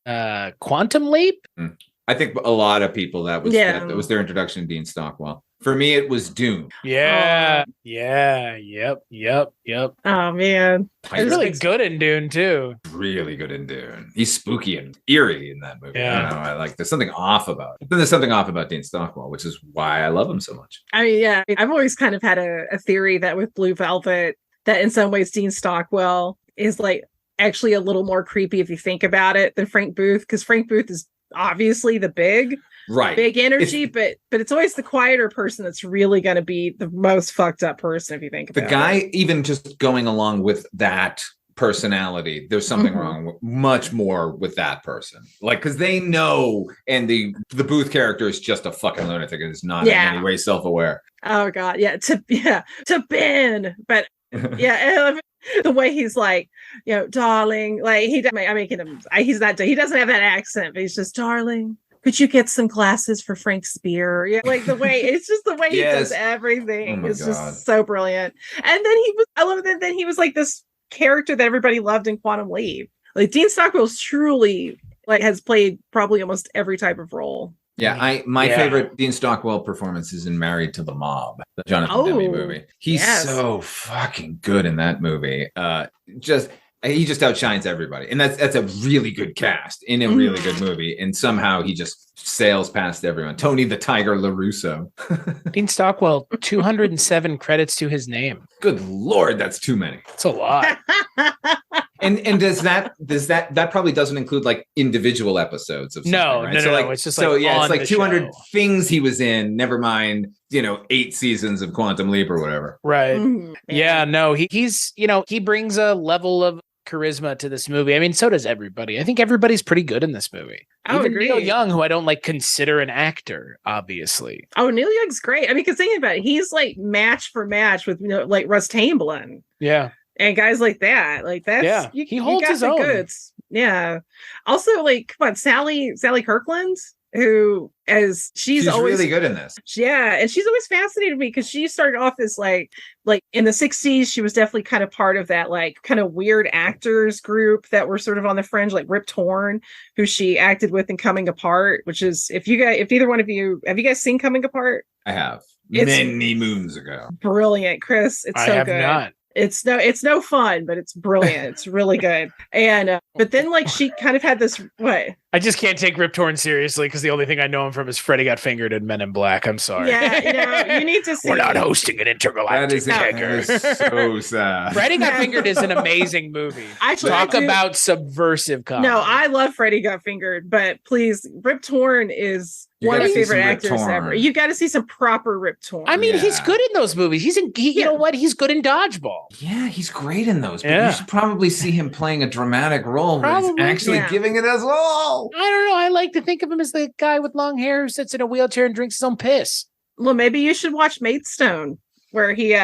Quantum Leap. I think a lot of people that was their introduction to Dean Stockwell. For me, it was Dune. Yeah. Yep. Oh man, he's really good in Dune too. Really good in Dune. He's spooky and eerie in that movie. Yeah. I like. There's something off about it. Then there's something off about Dean Stockwell, which is why I love him so much. I mean, yeah, I've always kind of had a theory that with Blue Velvet, that in some ways Dean Stockwell is like actually a little more creepy if you think about it than Frank Booth, because Frank Booth is obviously the big energy, but it's always the quieter person that's really going to be the most fucked up person if you think about it. The guy, even just going along with that personality, there's something wrong much more with that person, like, because they know, and the Booth character is just a fucking lunatic and is not in any way self-aware. Oh god, to Ben, but yeah, the way he's like, darling, like he doesn't have that accent, but he's just, darling, could you get some glasses for Frank's beer? Yeah, like the way it's just the way he does everything is just so brilliant. And then I love that. Then he was like this character that everybody loved in Quantum Leap. Like Dean Stockwell's truly like has played probably almost every type of role. Yeah, my favorite Dean Stockwell performance is in Married to the Mob, the Jonathan Demme movie. He's so fucking good in that movie. He just outshines everybody, and that's a really good cast in a really good movie. And somehow he just sails past everyone. Tony the Tiger LaRusso. Dean Stockwell, 207 credits to his name. Good Lord, that's too many. It's a lot. And does that probably doesn't include like individual episodes of something, right? No. It's just like it's like 200 show. things he was in. Never mind, 8 seasons of Quantum Leap or whatever. Right. Yeah. No. He's he brings a level of charisma to this movie. I mean, so does everybody. I think everybody's pretty good in this movie. Even Neil Young, who I don't like consider an actor, obviously. Oh, Neil Young's great. I mean, because think about it, he's like match for match with like Russ Tamblyn. Yeah. And guys like that, like that's he holds his own. Goods. Yeah. Also, like, come on, Sally Kirkland. who she's always really good in this. Yeah, and she's always fascinated me because she started off as like in the 60s, she was definitely kind of part of that like kind of weird actors group that were sort of on the fringe, like Rip Torn, who she acted with in Coming Apart, which is if either one of you have you guys seen Coming Apart? I have It's many moons ago. Brilliant, Chris. It's so good. Not. It's no fun, but it's brilliant. It's really good. And but then like she kind of had this what? I just can't take Rip Torn seriously because the only thing I know him from is Freddy Got Fingered in Men in Black. I'm sorry. Yeah, no, you need to see. We're not hosting an intergalactic That kicker. is so sad. Freddy Got Fingered is an amazing movie. Actually, Talk about subversive comedy. No, I love Freddy Got Fingered, but please, Rip Torn is one of my favorite actors ever. You got to see some proper Rip Torn. I mean, he's good in those movies. You know what? He's good in Dodgeball. Yeah, he's great in those. But you should probably see him playing a dramatic role where he's actually giving it his all. I don't know. I like to think of him as the guy with long hair who sits in a wheelchair and drinks his own piss. Well, maybe you should watch Maidstone, where he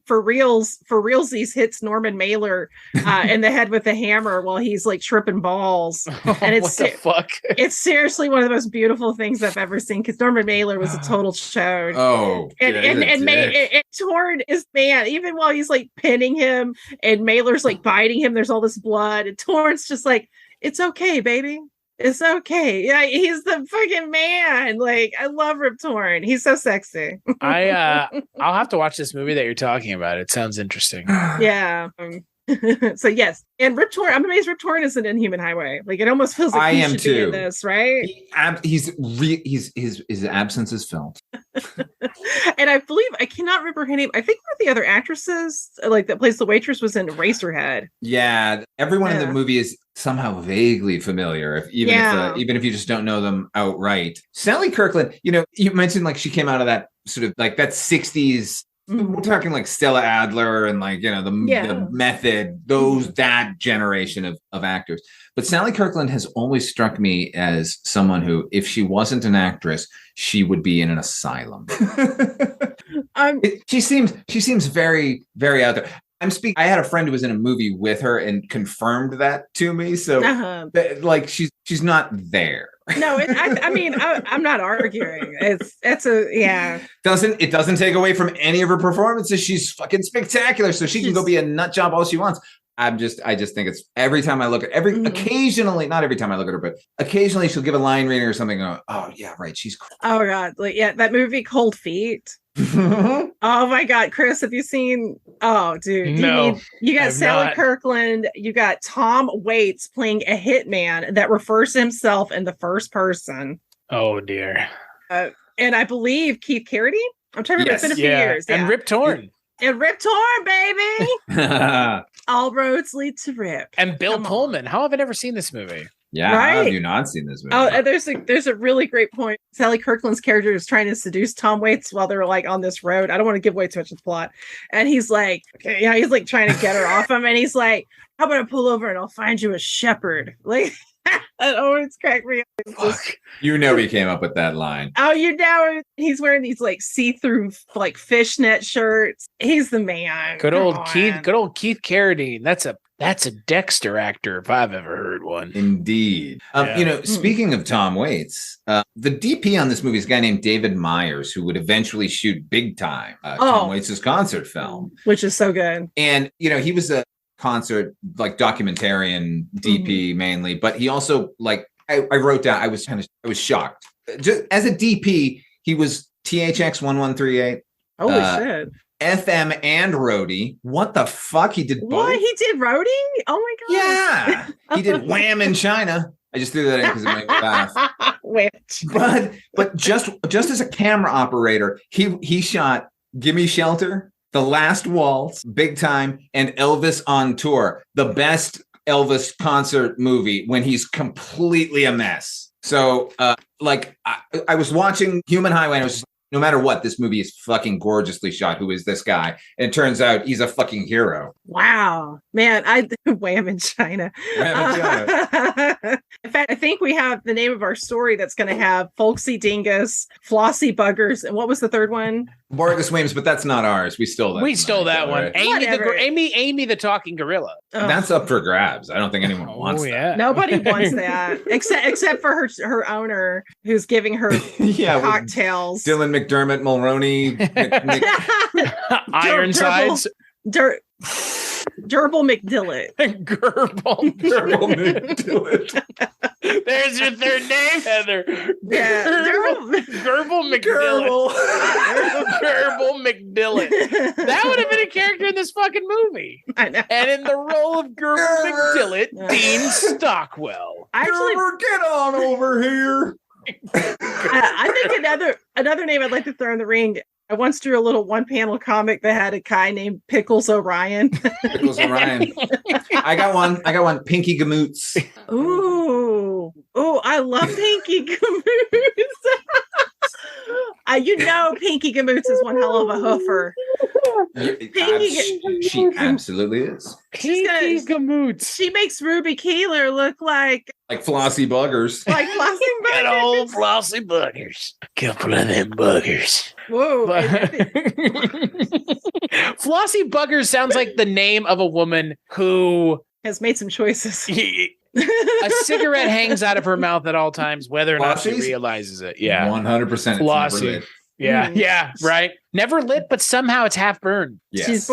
for realsies hits Norman Mailer in the head with a hammer while he's like tripping balls. And it's what the fuck? It's seriously one of the most beautiful things I've ever seen because Norman Mailer was a total chode. Oh, and Torn is man, even while he's like pinning him and Mailer's like biting him, there's all this blood, and Torn's just like, it's okay, baby. It's okay. Yeah, he's the fucking man. Like, I love Rip Torn. He's so sexy. I'll have to watch this movie that you're talking about. It sounds interesting. Yeah. So yes, and Rip Torn. I'm amazed Rip Torn isn't in Human Highway. Like, it almost feels like he should be in this, right? His absence is felt. And I believe I cannot remember her name. I think one of the other actresses, like that plays the waitress, was in Eraserhead. Yeah, everyone in the movie is somehow vaguely familiar, even if you just don't know them outright. Sally Kirkland, you mentioned like she came out of that sort of like that 60s. We're talking like Stella Adler and like, the Method, that generation of actors. But Sally Kirkland has always struck me as someone who, if she wasn't an actress, she would be in an asylum. She seems very, very out there. I had a friend who was in a movie with her and confirmed that to me. So like she's not there. No, I'm not arguing. It doesn't take away from any of her performances. She's fucking spectacular. So she can go be a nut job all she wants. I just think it's every time I look at occasionally, not every time I look at her, but occasionally she'll give a line reading or something. And oh yeah, right. She's oh god, that movie Cold Feet. Oh my god, Chris, have you seen? Oh, dude, no, you got Sally Kirkland, you got Tom Waits playing a hitman that refers to himself in the first person. Oh dear. And I believe Keith Carradine. I'm trying to remember. It's been a few years. And Rip Torn. And Rip Torn, baby. All roads lead to Rip. And Bill Pullman. How have I never seen this movie? Yeah, how have you not seen this movie? Oh, there's a really great point. Sally Kirkland's character is trying to seduce Tom Waits while they're like on this road. I don't want to give away too much of the plot. And he's like, he's like trying to get her off him. And he's like, how about I pull over and I'll find you a shepherd? Like, that always cracked me up. He came up with that line. Oh, he's wearing these like see-through like fishnet shirts. He's the man. Good old Keith Carradine. That's a Dexter actor if I've ever heard one. Indeed. Speaking of Tom Waits, the DP on this movie is a guy named David Myers, who would eventually shoot Big Time, Tom Waits' concert film. Which is so good. And, he was a concert, like documentarian DP mainly, but he also, like, I wrote down, I was shocked. Just as a DP, he was THX 1138. Holy shit. FM and roadie. What the fuck? He did both? What? He did roadie? Oh my god. Yeah. He did Wham in China. I just threw that in because it made me laugh. Which? But just as a camera operator, he shot Gimme Shelter, The Last Waltz, Big Time, and Elvis on Tour. The best Elvis concert movie when he's completely a mess. So I was watching Human Highway and I was just, no matter what, this movie is fucking gorgeously shot. Who is this guy? And it turns out he's a fucking hero. Wow. Man, Wham in China. Wham in China. In fact, I think we have the name of our story that's going to have Folksy Dingus, Flossy Buggers, and what was the third one? Board the Swims, but that's not ours. We stole that. We stole that one. Right? Amy the talking gorilla. That's up for grabs. I don't think anyone wants that. Nobody wants that except for her owner, who's giving her cocktails. Dylan McDermott, Mulroney, Ironsides. Gerbil McDillet. Gerbil McDillet. There's your third name, Heather. Yeah. Gerbil McDillet. Gerbil Mcdillet. That would have been a character in this fucking movie. I know. And in the role of Gerbil McDillet, Dean Stockwell. Actually, get on over here. I think another name I'd like to throw in the ring. I once drew a little one-panel comic that had a guy named Pickles Orion. Pickles Orion. I got one. Pinky Gamoots. Ooh, I love Pinky Gamoots. Pinky Gamoots is one hell of a hoofer. She absolutely is. Pinky Gamoots. She makes Ruby Keeler look like Flossy Buggers. Like Flossy Buggers. Good old Flossy Buggers. Couple of them buggers. Whoa. Flossy Buggers sounds like the name of a woman who has made some choices. A cigarette hangs out of her mouth at all times, whether or not she realizes it. Yeah. 100%. Flossy. Yeah. Yeah. Right. Never lit, but somehow it's half burned. Yes.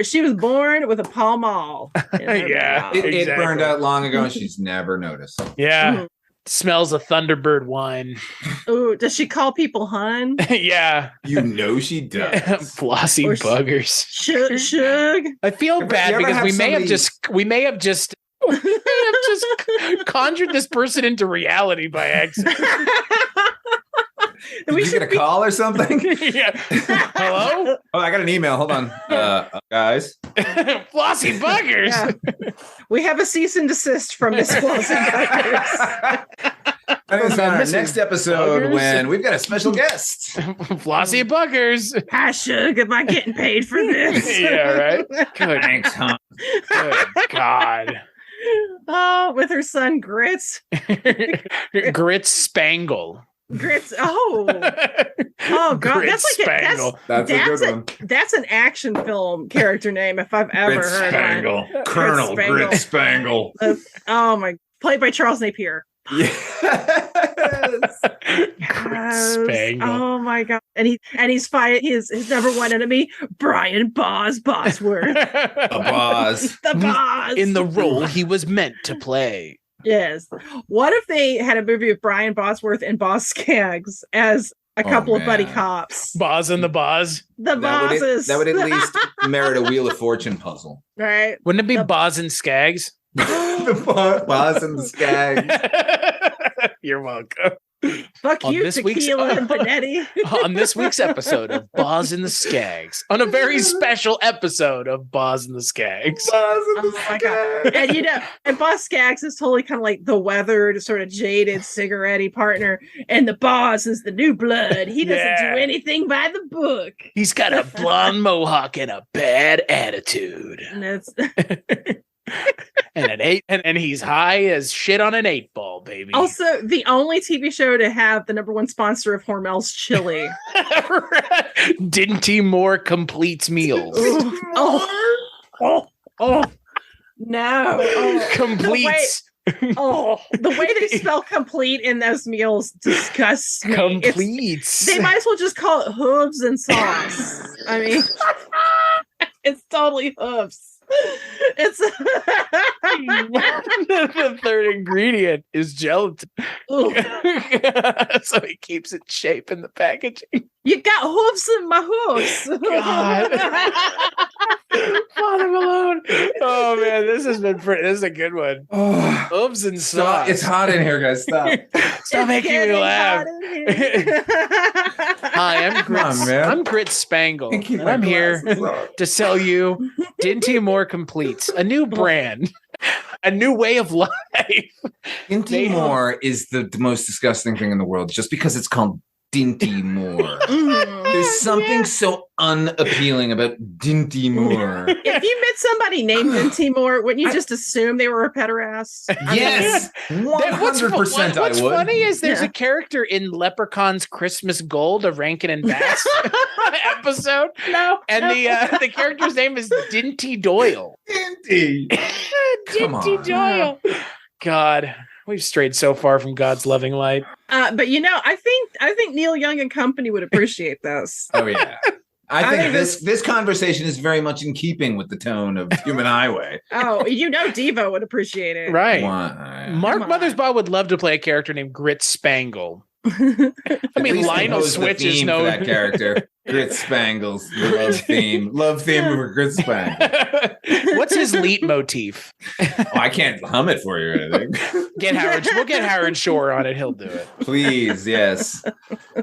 She was born with a Pall Mall. Yeah. It burned out long ago and she's never noticed. Yeah. Mm-hmm. Smells of Thunderbird wine. Ooh, does she call people hun? Yeah. You know she does. Flossy Buggers. Shug. I feel bad because we may have just conjured this person into reality by accident. Did you get a call or something? Yeah. Hello? Oh, I got an email. Hold on. Guys. Flossy Buggers. Yeah. We have a cease and desist from Miss Flossy Buggers. And it's on our next episode when we've got a special guest. Flossy Buggers. Hi, Shug. Am I getting paid for this? Yeah, right? Good. Thanks, huh? Good God. Oh, with her son Grits. Grits Spangle. Grits. Oh God. Grits Spangle. That's a good one. That's an action film character name if I've ever heard Spangle. One. Colonel Grits Spangle. Oh my! Played by Charles Napier. Yes. Spangle. Oh my God! And he's fighting his number one enemy, Brian Bosworth. The Boz. The Boz. In the role he was meant to play. Yes. What if they had a movie with Brian Bosworth and Boz Skaggs as a couple of buddy cops? Boz and the Boz. The Bozes. That would at least merit a Wheel of Fortune puzzle. Right. Wouldn't it be Boz and Skaggs? The Boz and the Skaggs. You're welcome. Fuck on you, this Tequila and Panetti. On this week's episode of Boz and the Skaggs. On a very special episode of Boz and the Skaggs. My God. And Boz Skaggs is totally kind of like the weathered, sort of jaded, cigarette-y partner. And the Boz is the new blood. He doesn't do anything by the book. He's got a blonde mohawk and a bad attitude. And that's... and he's high as shit on an 8-ball, baby. Also, the only TV show to have the number one sponsor of Hormel's chili. Dinty Moore completes meals. Oh, no. Oh. Completes. The way they spell complete in those meals disgusts me. Completes. They might as well just call it hooves and sauce. I mean, it's totally hooves. It's the third ingredient is gelatin. So he keeps it shape in the packaging. You got hooves in my hooves. God. Father Malone. Oh man, this is a good one. Hooves and sauce. It's hot in here, guys. Stop making me laugh. Hi, I'm Grits. I'm Grits Spangle. And I'm here to sell you Dinty Moore Completes, a new brand, a new way of life. Dinty Moore is the most disgusting thing in the world, just because it's called Dinty Moore. There's something so unappealing about Dinty Moore. If you met somebody named Dinty Moore, wouldn't you just assume they were a pederast? Yes, 100% I What's would. funny is there's a character in Leprechaun's Christmas Gold, a Rankin and Bass episode. No. And the character's name is Dinty Doyle. Dinty. Come Dinty on. Doyle. God, we've strayed so far from God's loving light. But I think Neil Young and company would appreciate this. Oh yeah. I think this conversation is very much in keeping with the tone of Human Highway. Oh, Devo would appreciate it. Right. Why? Mark Mothersbaugh would love to play a character named Grit Spangle. I mean, Lionel Switch is no that character. Grit Spangles, the love theme of Grit Spangles. What's his leitmotif? I can't hum it for you or anything. We'll get Howard Shore on it. He'll do it. Please, yes.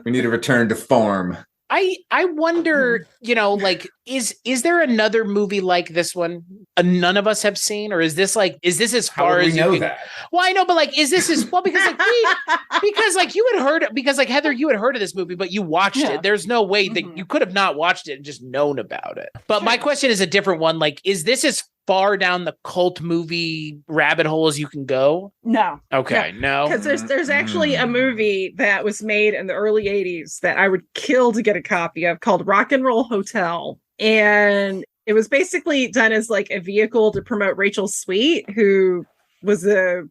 We need a return to form. I wonder, is there another movie like this one none of us have seen, or is this as far as we know that? Well, I know, but is this as well because you had heard Heather, you had heard of this movie, but you watched it. There's no way that you could have not watched it and just known about it. But my question is a different one. Is this as far down the cult movie rabbit hole as you can go? No. Okay, no. Because there's actually a movie that was made in the early 80s that I would kill to get a copy of called Rock and Roll Hotel. And it was basically done as a vehicle to promote Rachel Sweet, who was a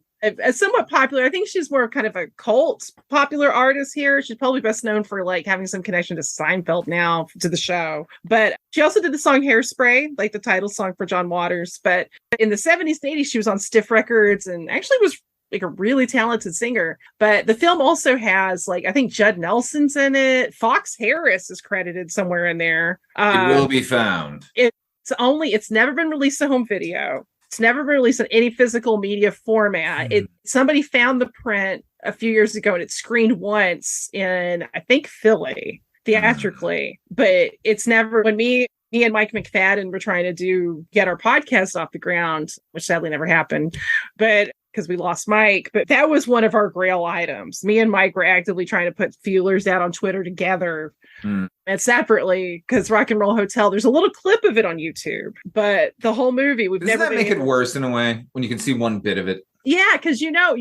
somewhat popular. I think she's more of kind of a cult popular artist here. She's probably best known for having some connection to Seinfeld now, to the show. But she also did the song Hairspray, the title song for John Waters. But in the 70s and 80s, she was on Stiff Records and actually was a really talented singer. But the film also has I think Judd Nelson's in it. Fox Harris is credited somewhere in there. It will be found. It's never been released to home video. It's never been released in any physical media format. Somebody found the print a few years ago and it screened once in, I think, Philly theatrically, but it's never, when me and Mike McFadden were trying to get our podcast off the ground, which sadly never happened, but because we lost Mike, but that was one of our grail items. Me and Mike were actively trying to put feelers out on Twitter together and separately, because Rock and Roll Hotel, there's a little clip of it on YouTube, but the whole movie Doesn't that make it worse in a way when you can see one bit of it? Yeah, because you know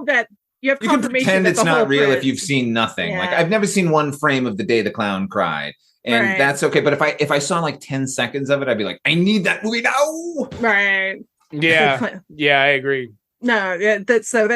that you have confirmation. You can pretend that it's not real print. if you've seen nothing. Yeah. I've never seen one frame of The Day the Clown Cried. And that's okay. But if I saw 10 seconds of it, I'd be like, I need that movie now. Right. Yeah. Yeah, I agree. No, yeah, that's so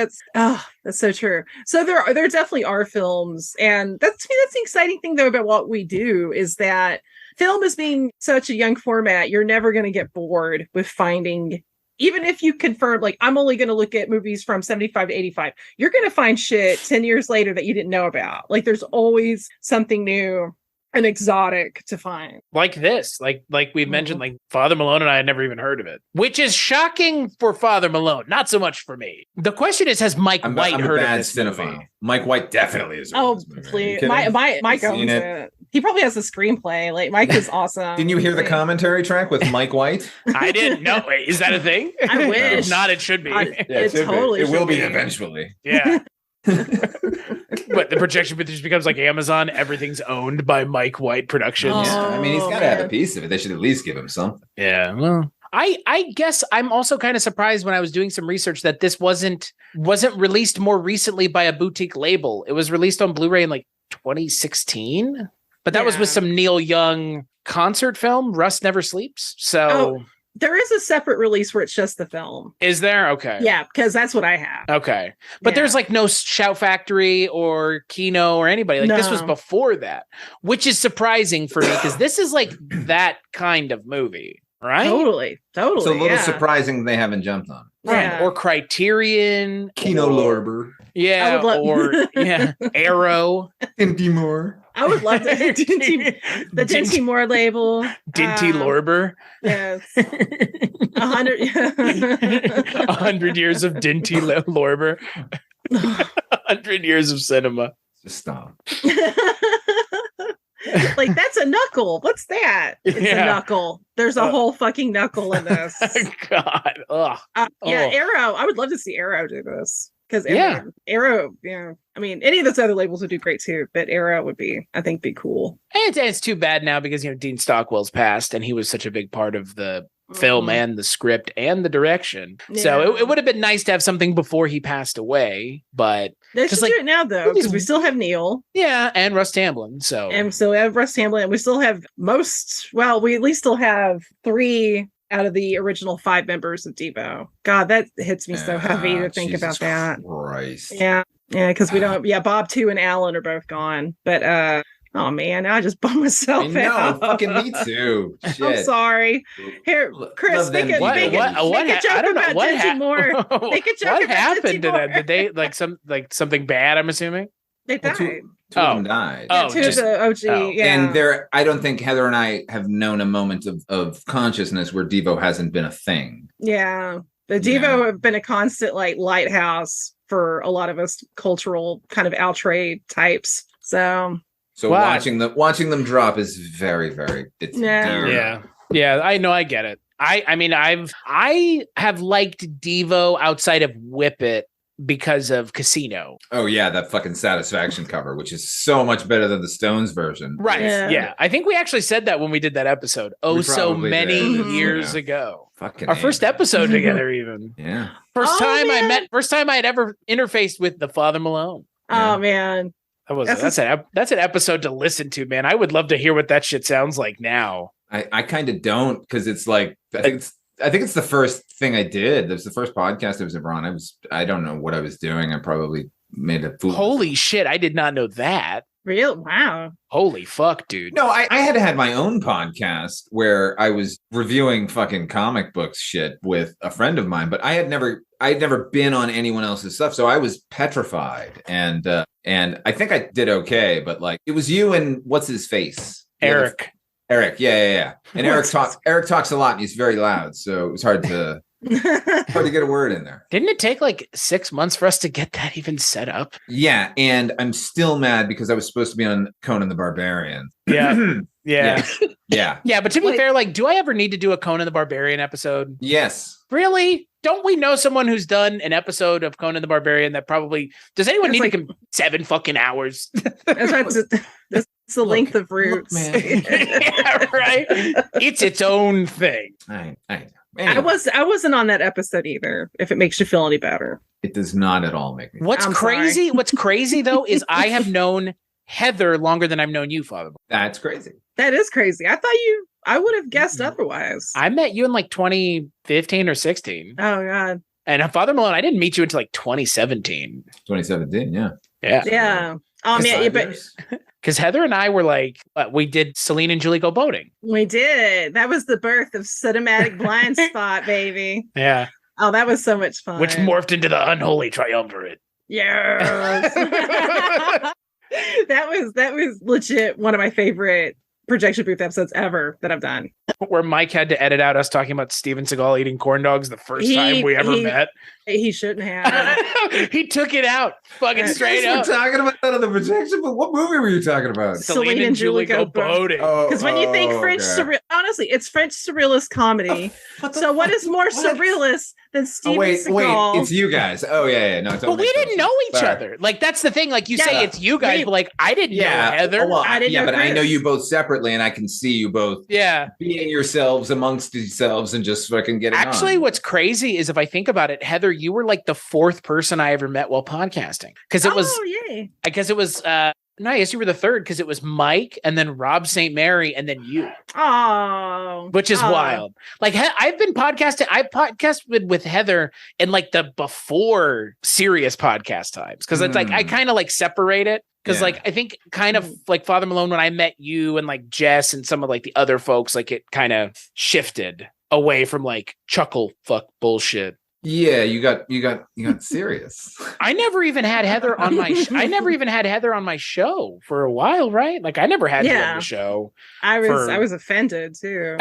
true. So there definitely are films, and that's the exciting thing though about what we do is that film as being such a young format, you're never going to get bored with finding, even if you confirm I'm only going to look at movies from 75 to 85, you're going to find shit 10 years later that you didn't know about. There's always something new and exotic to find, like this, like we've mentioned, Father Malone and I had never even heard of it, which is shocking for Father Malone, not so much for me. The question is, has Mike White heard of this movie? Mike White definitely is. Oh, please, Mike owns it. He probably has a screenplay. Mike is awesome. Didn't you hear the commentary track with Mike White? I didn't know. Wait, is that a thing? I wish. If not, it should be. It totally. It will be eventually. Yeah. But the projection just becomes like Amazon. Everything's owned by Mike White Productions. Yeah, I mean, he's got to have a piece of it. They should at least give him something. Yeah, well, I guess I'm also kind of surprised when I was doing some research that this wasn't released more recently by a boutique label. It was released on Blu-ray in 2016, but that was with some Neil Young concert film, Russ Never Sleeps. So there is a separate release where it's just the film. Is there? Okay. Yeah, because that's what I have. Okay. But there's no Shout Factory or Kino or anybody. This was before that, which is surprising for me because this is that kind of movie, right? Totally. It's a little surprising they haven't jumped on. Right. Yeah. Or Criterion. Kino Lorber. Yeah. Arrow. Dinty Moore. I would love the Dinty Moore label. Dinty Lorber. Yes. 100 years of Dinty Lorber. 100 years of cinema. Just stop. That's a knuckle. What's that? It's a knuckle. There's a whole fucking knuckle in this. God. Arrow. I would love to see Arrow do this. Because Yeah. Arrow, I mean, any of those other labels would do great too, but Arrow would be, I think, be cool. And it's too bad now because, Dean Stockwell's passed and he was such a big part of the film and the script and the direction. So it would have been nice to have something before he passed away, but they should do it now though, because we still have Neil. Yeah, and Russ Tamblyn. And we still have Russ Tamblyn, and we still have we at least still have 3 out of the original 5 members of Devo. God, that hits me so heavy to think about that. Christ. Yeah, because we don't. Yeah, Bob 2 and Alan are both gone, but oh man, I just bummed myself out. Fucking me too. Shit. I'm sorry. Here, Chris, make a joke about Dinty Moore. Make a joke what about happened Dinty to Moore. them? Did they something bad? I'm assuming they died. Two of them died. Two of the OG. Yeah, and I don't think Heather and I have known a moment of consciousness where Devo hasn't been a thing. Yeah, the Devo have been a constant lighthouse for a lot of us cultural kind of outrage types. So watching them drop is very, very dear. Yeah. I know. I get it. I mean, I have liked Devo outside of Whip It because of Casino. Oh yeah, that fucking Satisfaction cover, which is so much better than the Stones version. Right. Yeah. I think we actually said that when we did that episode. So many years ago. Fucking our first episode together, even. Yeah. First time I had ever interfaced with the Father Malone. Oh man. That's an episode to listen to, man. I would love to hear what that shit sounds like now. I kind of don't, because it's like I think it's the first thing I did. It was the first podcast I was ever on. I don't know what I was doing. I probably made a fool. Holy shit! I did not know that. Real? Wow. Holy fuck, dude. No, I had my own podcast where I was reviewing fucking comic books shit with a friend of mine, but I had never been on anyone else's stuff, so I was petrified. And I think I did okay, but like it was you and what's his face? Eric. Yeah. And Eric talks a lot and he's very loud, so it was hard to get a word in there. Didn't it take like 6 months for us to get that even set up? Yeah, and I'm still mad because I was supposed to be on Conan the Barbarian. Yeah. But to be fair, like, do I ever need to do a Conan the Barbarian episode? Yes. Really? Don't we know someone who's done an episode of Conan the Barbarian that probably does anyone need like 7 fucking hours? That's the length of Roots. Man. Yeah, right. It's its own thing. Anyway. I wasn't on that episode either, if it makes you feel any better. It does not at all make me. What's crazy though is I have known Heather longer than I've known you, Father. That's crazy. That is crazy. I would have guessed otherwise. I met you in like 2015 or 16. Oh God. And Father Malone, I didn't meet you until like 2017. 2017, yeah. Yeah. But because Heather and I were like, we did Celine and Julie Go Boating. We did. That was the birth of Cinematic Blind Spot, baby. Yeah. Oh, that was so much fun. Which morphed into the Unholy Triumvirate. Yes. that was legit one of my favorite projection booth episodes ever that I've done. Where Mike had to edit out us talking about Steven Seagal eating corn dogs the first time we ever met. He shouldn't have. He took it out fucking straight up. We're talking about that on the projection, but what movie were you talking about? Celine and Julie Go Boating. Because when you think French surreal, honestly, it's French surrealist comedy. So what is more surrealist than Steven Seagal? Wait, it's you guys. Oh yeah. No, but we didn't know each other. Like that's the thing. Like you say, it's you guys, but like I didn't know Heather. Well, I didn't know but Chris. I know you both separately, and I can see you both. Being yourselves amongst yourselves and just fucking getting Actually, on. What's crazy is if I think about it, Heather, you were like the 4th person I ever met while podcasting. Because it was, I guess it was, no, I guess you were the 3rd because it was Mike and then Rob St. Mary and then you. Oh, which is wild. Like I've been podcasting. I podcasted with Heather in like the before serious podcast times because it's like I kind of like separate it. Because like I think kind of like Father Malone, when I met you and like Jess and some of like the other folks, like it kind of shifted away from like chuckle fuck bullshit. Yeah, you got serious. I never even had Heather on my Heather on my show for a while, right? Like I never had you on the show. I was offended too.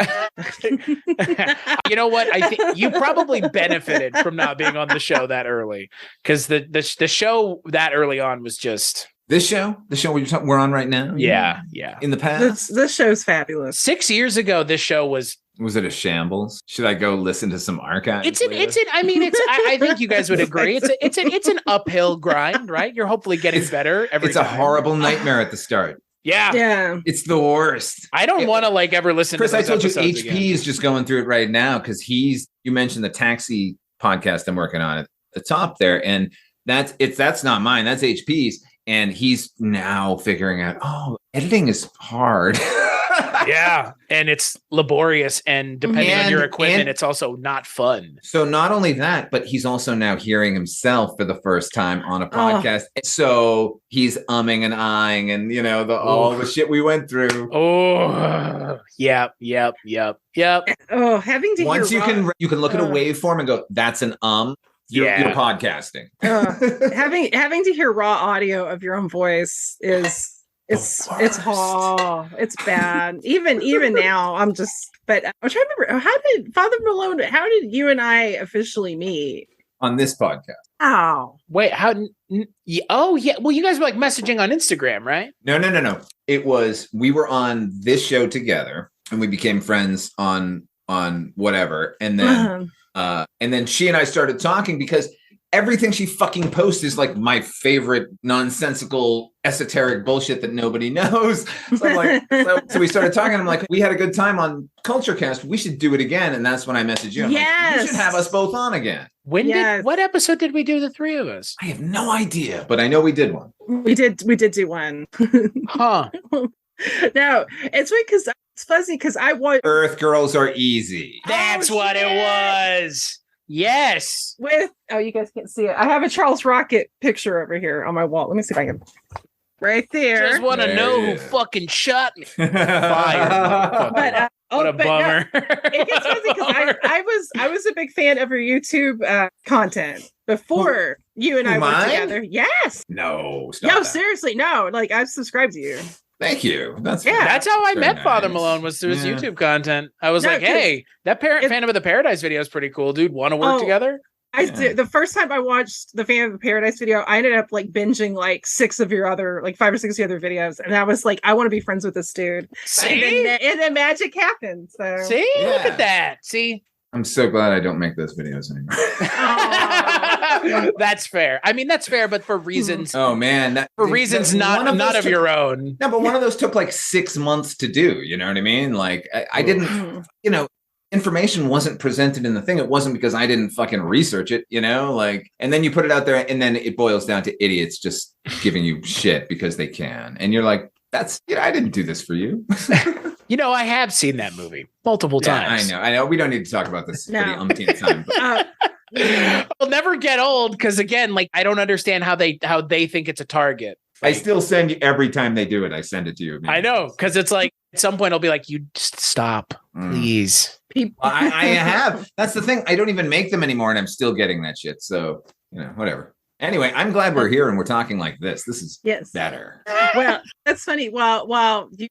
You know what? I think you probably benefited from not being on the show that early because the show that early on was just the show we're on right now. Yeah. In the past, this show's fabulous. 6 years ago, this show was Was it a shambles? Should I go listen to some archives? I think you guys would agree. It's an uphill grind, right? You're hopefully getting better every It's time. a horrible nightmare at the start. Yeah. It's the worst. I don't want to like ever listen Chris, to those I told you episodes HP again. is just going through it right now because you mentioned the taxi podcast I'm working on at the top there. And that's not mine. That's HP's. And he's now figuring out, editing is hard. Yeah. And it's laborious. And depending on your equipment, it's also not fun. So not only that, but he's also now hearing himself for the first time on a podcast. So he's umming and eyeing and, all the shit we went through. Oh, yep. Oh, having to Once hear you can look at a waveform and go, that's an You're podcasting. having to hear raw audio of your own voice is it's bad. Even now, I'm trying to remember, how did Father Malone? How did you and I officially meet on this podcast? Oh, wait, how? Oh, yeah. Well, you guys were like messaging on Instagram, right? No. It was we were on this show together, and we became friends on whatever, and then she and I started talking because everything she fucking posts is like my favorite nonsensical esoteric bullshit that nobody knows. So I'm like, so we started talking. I'm like, we had a good time on Culture Cast. We should do it again. And that's when I messaged you. I'm like, you should have us both on again. What episode did we do, the three of us? I have no idea, but I know we did one. We did do one. Huh. No, it's weird because it's fuzzy because I watch Earth Girls Are Easy. That's what it was. Yes. You guys can't see it. I have a Charles Rocket picture over here on my wall. Let me see if I can. Right there. Just want to know who fucking shot me. Fire. But what a bummer. No, it gets fuzzy because I was a big fan of your YouTube content before you and I worked together. Yes. No. Seriously, no. Like I've subscribed to you. Thank you. That's how I met Father Malone, was through his YouTube content. I was like, hey, that Phantom of the Paradise video is pretty cool, dude. Want to work together? I did. The first time I watched the Phantom of the Paradise video, I ended up like binging like 5 or 6 of your other videos, and I was like, I want to be friends with this dude. See? And then magic happened. So see, look at that. See. I'm so glad I don't make those videos anymore. That's fair. I mean, that's fair, but for reasons. Oh man, reasons not of your own. No, but one of those took like 6 months to do. You know what I mean? Like I didn't. Information wasn't presented in the thing. It wasn't because I didn't fucking research it. And then you put it out there, and then it boils down to idiots just giving you shit because they can, and you're like, that's I didn't do this for you. I have seen that movie multiple times. I know. We don't need to talk about this for the umpteenth time. But. I'll never get old because again, like I don't understand how they think it's a target. I still send you every time they do it. I send it to you. I know, because it's like at some point I'll be like, you just stop, please. I have. That's the thing. I don't even make them anymore, and I'm still getting that shit. So whatever. Anyway, I'm glad we're here and we're talking like this. This is better. Well, that's funny. While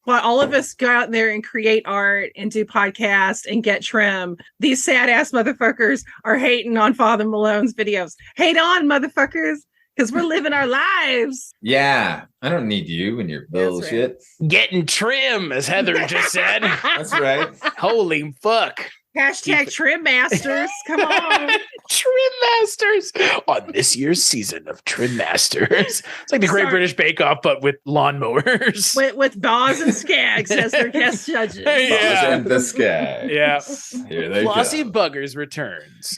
all of us go out there and create art and do podcasts and get trim, these sad ass motherfuckers are hating on Father Malone's videos. Hate on, motherfuckers, because we're living our lives. Yeah, I don't need you and your bullshit. Right. Getting trim, as Heather just said. That's right. Holy fuck. Hashtag Trim Masters. Come on. Trim Masters on this year's season of Trim Masters. It's like the Great British Bake Off, but with lawnmowers. With Boz and Skaggs as their guest judges. Yeah. Boz and the Skaggs. Yeah. Here they Flossy go. Buggers returns.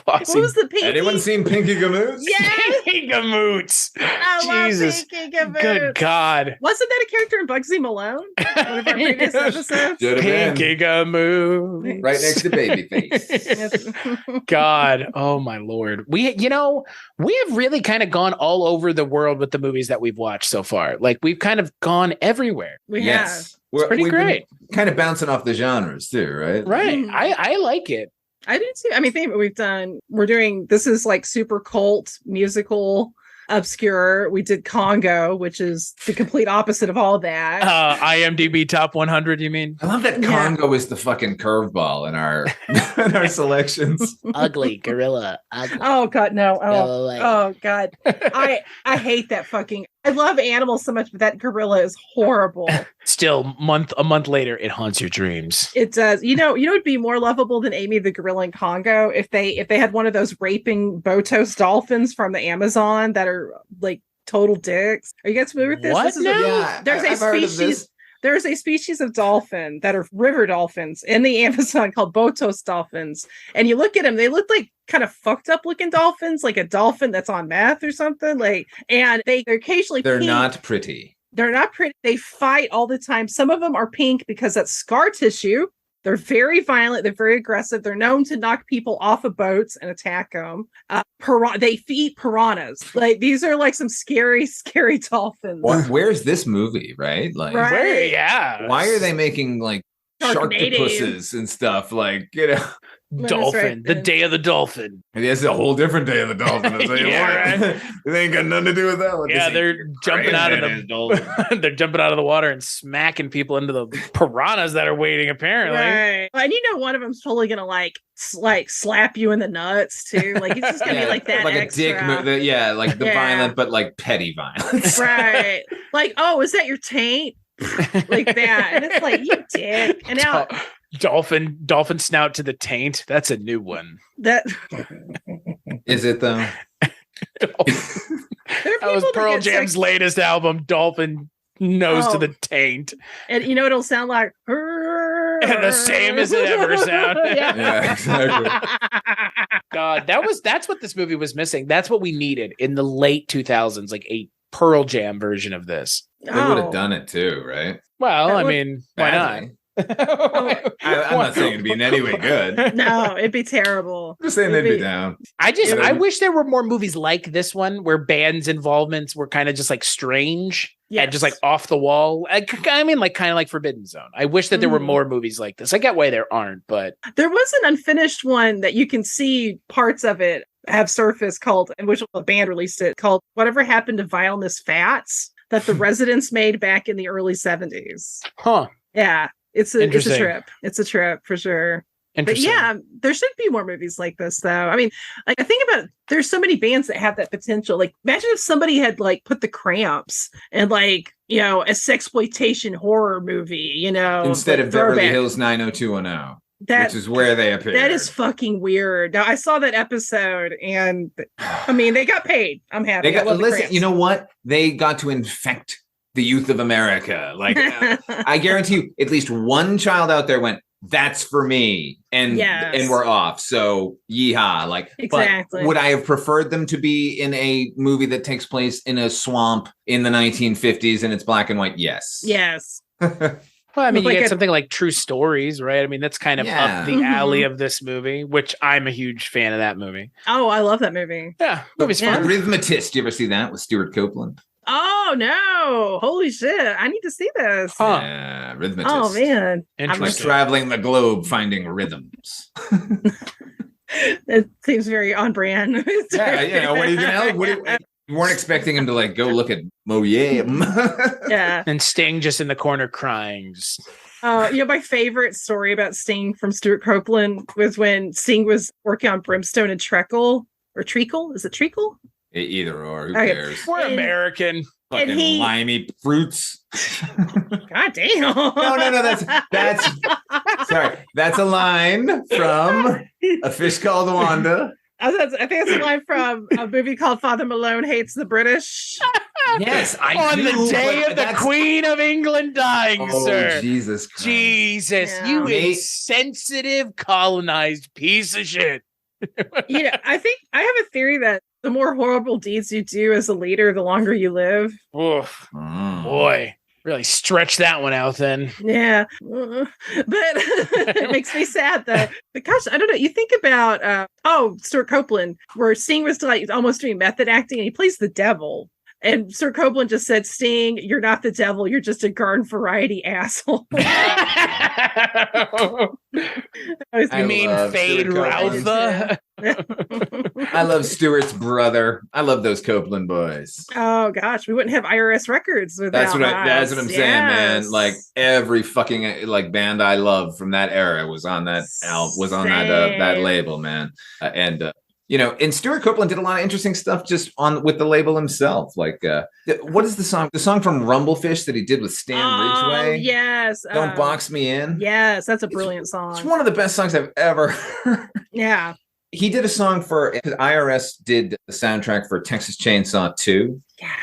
What was the Pinky? Anyone seen Pinky Gamoots? Yeah. Pinky Gamoots. I Jesus. love Pinky Gamoots. Good God. Wasn't that a character in Bugsy Malone? One of our previous episodes? Pinky Gamoots. Right next to Babyface. God, oh my Lord. We have really kind of gone all over the world with the movies that we've watched so far. Like we've kind of gone everywhere. We have. It's pretty great. Kind of bouncing off the genres too, right? Right. Mm-hmm. I like it. I do too. I mean, we're doing, this is like super cult musical obscure. We did Congo, which is the complete opposite of all that. IMDb top 100, you mean? I love that Congo is the fucking curveball in our selections. Ugly gorilla. Ugly. Oh God, no. Oh God. I hate that fucking I love animals so much, but that gorilla is horrible. Still, a month later, it haunts your dreams. It does. You know, it'd be more lovable than Amy the gorilla in Congo if they had one of those raping Botos dolphins from the Amazon that are like total dicks. Are you guys familiar with this? What? This is Yeah, there's I've a heard of species. this. There's a species of dolphin that are river dolphins in the Amazon called Botos dolphins. And you look at them, they look like kind of fucked up looking dolphins, like a dolphin that's on meth or something. Like, and they're occasionally They're pink. not pretty. They're not pretty. They fight all the time. Some of them are pink because that's scar tissue. They're very violent. They're very aggressive. They're known to knock people off of boats and attack them. They feed piranhas. Like these are like some scary, scary dolphins. Where's this movie? Right? Like, Right. Where? Yeah. why are they making like Sharknado. sharktopuses and stuff? Like, Dolphin, the day of the dolphin. maybe it's a whole different day of the dolphin. I'll tell you Yeah, what. It ain't got nothing to do with that one. Yeah, This they're jumping out of dolphin. they're jumping out of the water and smacking people into the piranhas that are waiting. Apparently, Right. And you know, one of them's totally gonna like slap you in the nuts too. Like it's just gonna be like that. like extra. a dick move. Yeah, like the Yeah. violent, but like petty violence. Right. Like, oh, is that your taint? Like that. And it's like, you dick. And now dolphin snout to the taint. That's a new one. that Is it though? there are That was people Pearl that get Jam's latest album, Dolphin Nose to Oh. the Taint. and you know it'll sound like The same as it ever sounded. Yeah, exactly. God, that's what this movie was missing. That's what we needed in the late 2000s, like a Pearl Jam version of this. They would have done it too, right? Well, That I would- mean, why Badly. not? I'm not saying it'd be in any way good. No, it'd be terrible. I'm just saying they'd be down. I wish there were more movies like this one where bands' involvements were kind of just like strange and just like off the wall. I mean, like kind of like Forbidden Zone. I wish that there were Mhm. more movies like this. I get why there aren't, but There was an unfinished one that you can see parts of it have surfaced called, and which the band released it, called Whatever Happened to Vileness Fats, that the Residents made back in the early 70s. huh. Yeah. It's a Interesting. trip. It's a trip for sure. But Interesting. yeah, there should be more movies like this, though. I mean, like I think about it, there's so many bands that have that potential. Like, imagine if somebody had like put the Cramps and like, you know, a sexploitation horror movie, you know, Instead like of Beverly throwback. Hills 90210, That- which is where they appear. That is fucking weird. Now I saw that episode, and I mean, they got paid. I'm happy. They I got, love the listen, Cramps. you know what? They got to infect the youth of America. Like, I guarantee you, at least one child out there went, "That's for me," and Yes. we're off. So, yeehaw! Like, Exactly. But would I have preferred them to be in a movie that takes place in a swamp in the 1950s and it's black and white? Yes. Yes. Well, I mean, you Like get a- something like True Stories, right? I mean, that's kind of Yeah. up the alley of this movie, which I'm a huge fan of that movie. Oh, I love that movie. Yeah, movie's Yeah. fun. Rhythmatist. Do you ever see that with Stuart Copeland? Oh no! Holy shit! I need to see this. Huh. Yeah, Rhythmatist. Oh man, Like Interesting. traveling the globe finding rhythms. it seems very on brand. Yeah, you know, what are you gonna you weren't expecting him to like go look at Moyem. Yeah. And Sting just in the corner crying. Just, You know, my favorite story about Sting from Stuart Copeland was when Sting was working on Brimstone and Treacle. Is it Treacle? Either or, who Okay. cares? we're And- American. Fucking he- limey fruits. God damn. No, that's sorry. That's a line from A Fish Called Wanda. I think it's a line from a movie called Father Malone Hates the British. Yes, I On do, the day but of the that's- Queen of England dying, Oh, sir. Jesus Christ. Jesus, Yeah. you Mate. insensitive, colonized piece of shit. You know, I think I have a theory that the more horrible deeds you do as a leader, the longer you live. Oof, Mm. boy, really stretch that one out then. Yeah. But it makes me sad that, but gosh, I don't know. You think about, Stuart Copeland, where Sting was like almost doing method acting and he plays the devil. And Sir Copeland just said, Sting, you're not the devil. You're just a garden variety asshole. I You mean love Fade Stuart Copeland. Routha? I love Stewart's brother. I love those Copeland boys. Oh gosh, we wouldn't have IRS records without That's what us. I'm saying, man. Yes. Like every fucking like band I love from that era was on that that Same. label, man. And And Stuart Copeland did a lot of interesting stuff just with the label himself. Like, what is the song? The song from Rumblefish that he did with Stan Ridgway. Yes. Don't Box Me In. Yes, that's a brilliant song. It's one of the best songs I've ever heard. Yeah. He did a song for IRS did the soundtrack for Texas Chainsaw 2. Yeah.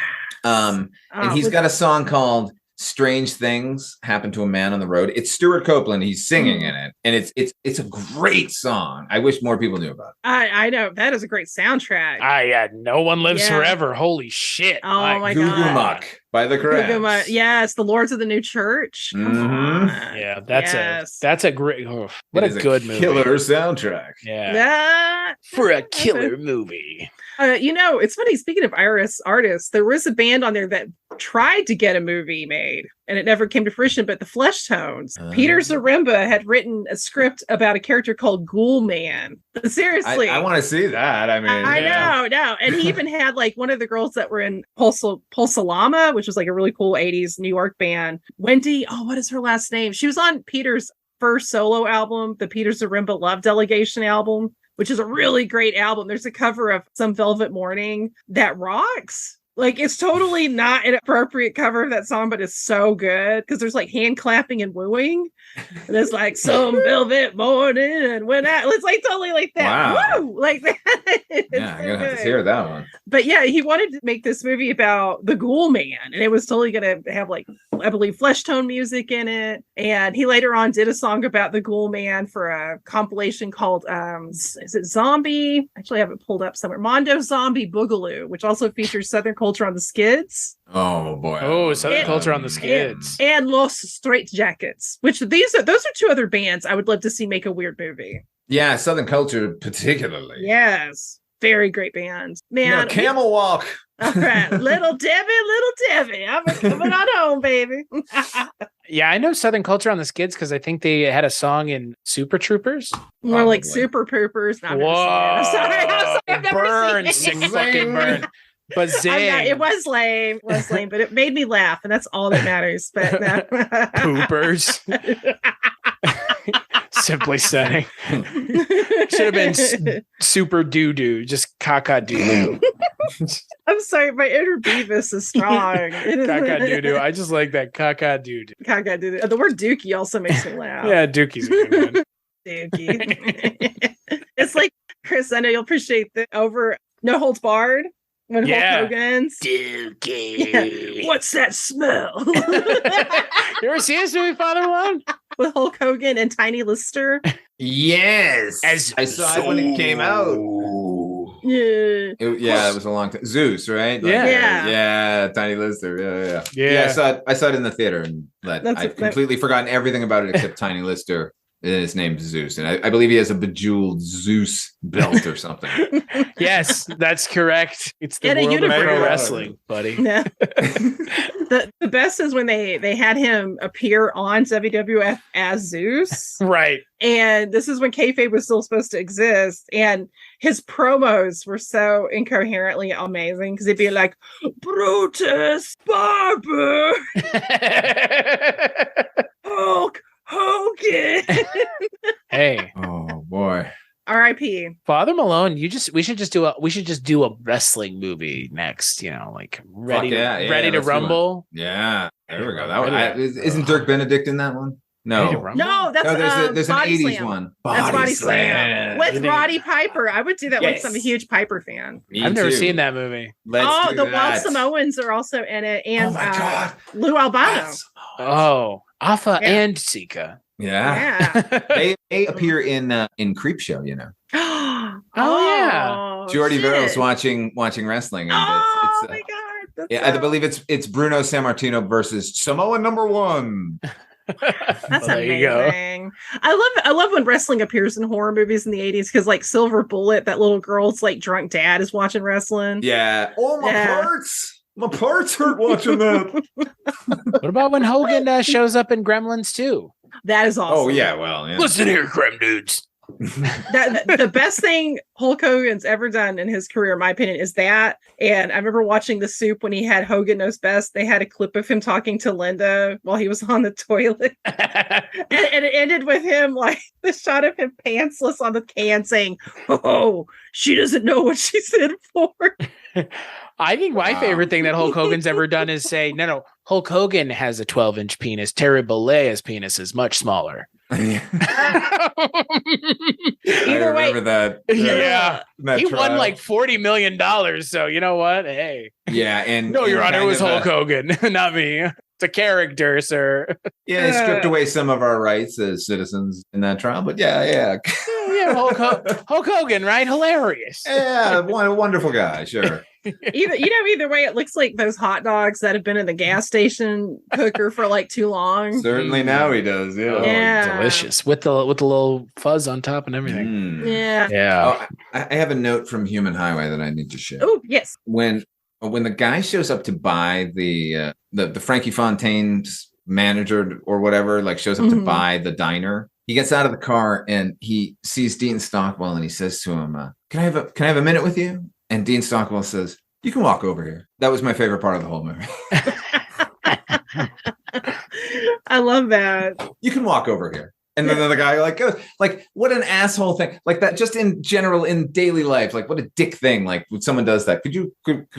And he's got a song called Strange Things Happen to a Man on the Road. It's Stuart Copeland. He's singing in it. And it's a great song. I wish more people knew about it. I know. That is a great soundtrack. Yeah. No One Lives Forever. Holy shit. Oh my Goo God. Goo Muck by the Crabs. Yes, the Lords of the New Church. Yeah, that's a great what a good movie. Killer soundtrack. Yeah. For a killer movie. It's funny, speaking of IRS artists, there was a band on there that tried to get a movie made and it never came to fruition, but the Flesh Tones. Peter Zaremba had written a script about a character called Ghoul Man. Seriously. I want to see that. I mean, I know. And he even had like one of the girls that were in Pulsalama, which was like a really cool 80s New York band. Wendy, what is her last name? She was on Peter's first solo album, the Peter Zaremba Love Delegation album, which is a really great album. There's a cover of Some Velvet Morning that rocks. Like, it's totally not an appropriate cover of that song, but it's so good because there's like hand clapping and wooing. And it's like some velvet morning when it's like totally like that. Wow. Woo! Like that. Yeah, I'm gonna have to hear that one. But yeah, he wanted to make this movie about the Ghoul Man, and it was totally gonna have like, I believe, flesh tone music in it. And he later on did a song about the Ghoul Man for a compilation called is it Zombie? Actually, I have it pulled up somewhere. Mondo Zombie Boogaloo, which also features Southern Culture on the Skids. Oh boy. Oh, Southern Culture on the Skids. And Los Straight Jackets, which those are two other bands I would love to see make a weird movie. Yeah, Southern Culture particularly. Yes. Very great band. Man. Camel Walk. All right. Little Debbie. I'm coming on home, baby. Yeah, I know Southern Culture on the Skids because I think they had a song in Super Troopers. More like Super Poopers. No, Whoa. I'm sorry. I've never seen it. Fucking burn. But it was lame. But it made me laugh, and that's all that matters. But no. Poopers. Simply stunning. Should have been super doo-doo, just caca doo-doo. I'm sorry, my inner Beavis is strong. Caca doo-doo. I just like that caca doo-doo. Caca doo-doo. The word dookie also makes me laugh. Yeah, dookie's a good one. Dookie. It's like, Chris, I know you'll appreciate the over No Holds Barred. When Hulk Hogan's Dookie. Yeah. What's that smell? You ever see this movie, Father Malone? With Hulk Hogan and Tiny Lister? Yes. I saw it when it came out. Yeah. It was a long time. Zeus, right? Yeah. Tiny Lister. Yeah. I saw it in the theater, and I've completely forgotten everything about it except Tiny Lister. His name's Zeus, and I believe he has a bejeweled Zeus belt or something. Yes, that's correct. It's the world of pro wrestling, buddy. Yeah. The best is when they had him appear on WWF as Zeus. Right. And this is when kayfabe was still supposed to exist. And his promos were so incoherently amazing because he'd be like, Brutus Barber, Hulk Hogan. Hey. Oh boy. R.I.P. Father Malone, we should just do a wrestling movie next, like ready to rumble. Yeah. There we go. That one, isn't Dirk Benedict in that one? No, there's an 80s Slam. one. That's Body Slam. With Roddy Piper. I would do that with I'm a huge Piper fan. I've never seen that movie. The Wild Samoans are also in it, and Lou Albano. Alpha and Sika. Yeah. They appear in Creepshow, Oh yeah. Jordy Verrills watching wrestling. And my god. I believe it's Bruno Sammartino versus Samoa number 1. That's amazing. You go. I love when wrestling appears in horror movies in the 80s because like Silver Bullet, that little girl's like drunk dad is watching wrestling. Yeah. Oh, my parts. My parts hurt watching that. What about when Hogan shows up in Gremlins 2? That is awesome. Oh yeah, well, yeah. Listen here, Grem dudes. The best thing Hulk Hogan's ever done in his career, in my opinion, is that. And I remember watching The Soup when he had Hogan Knows Best. They had a clip of him talking to Linda while he was on the toilet. and it ended with him, like, the shot of him pantsless on the can saying, "Oh, she doesn't know what she's in for." I think my favorite thing that Hulk Hogan's ever done is say, no, Hulk Hogan has a 12-inch penis. Terry Bollea's penis is much smaller. Either way, remember that. Yeah. That He trial. won like $40 million. So you know what? Hey. Yeah, and No, Your and Honor, it kind was of Hulk Hogan, not me. It's a character, sir. Yeah, they stripped away some of our rights as citizens in that trial, but yeah. Yeah, Hulk Hogan, right? Hilarious. Yeah, a wonderful guy, sure. Either way, it looks like those hot dogs that have been in the gas station cooker for like too long. Certainly now he does. Yeah. Oh, Yeah. delicious with the little fuzz on top and everything. Yeah. Yeah. Oh, I have a note from Human Highway that I need to share. Oh, yes. When the guy shows up to buy the Frankie Fontaine's manager or whatever, like shows up to buy the diner, he gets out of the car and he sees Dean Stockwell and he says to him, can I have a minute with you? And Dean Stockwell says, "You can walk over here." That was my favorite part of the whole movie. I love that. You can walk over here. And then the guy like goes, like, what an asshole thing. Like that, just in general, in daily life, like what a dick thing. Like when someone does that, could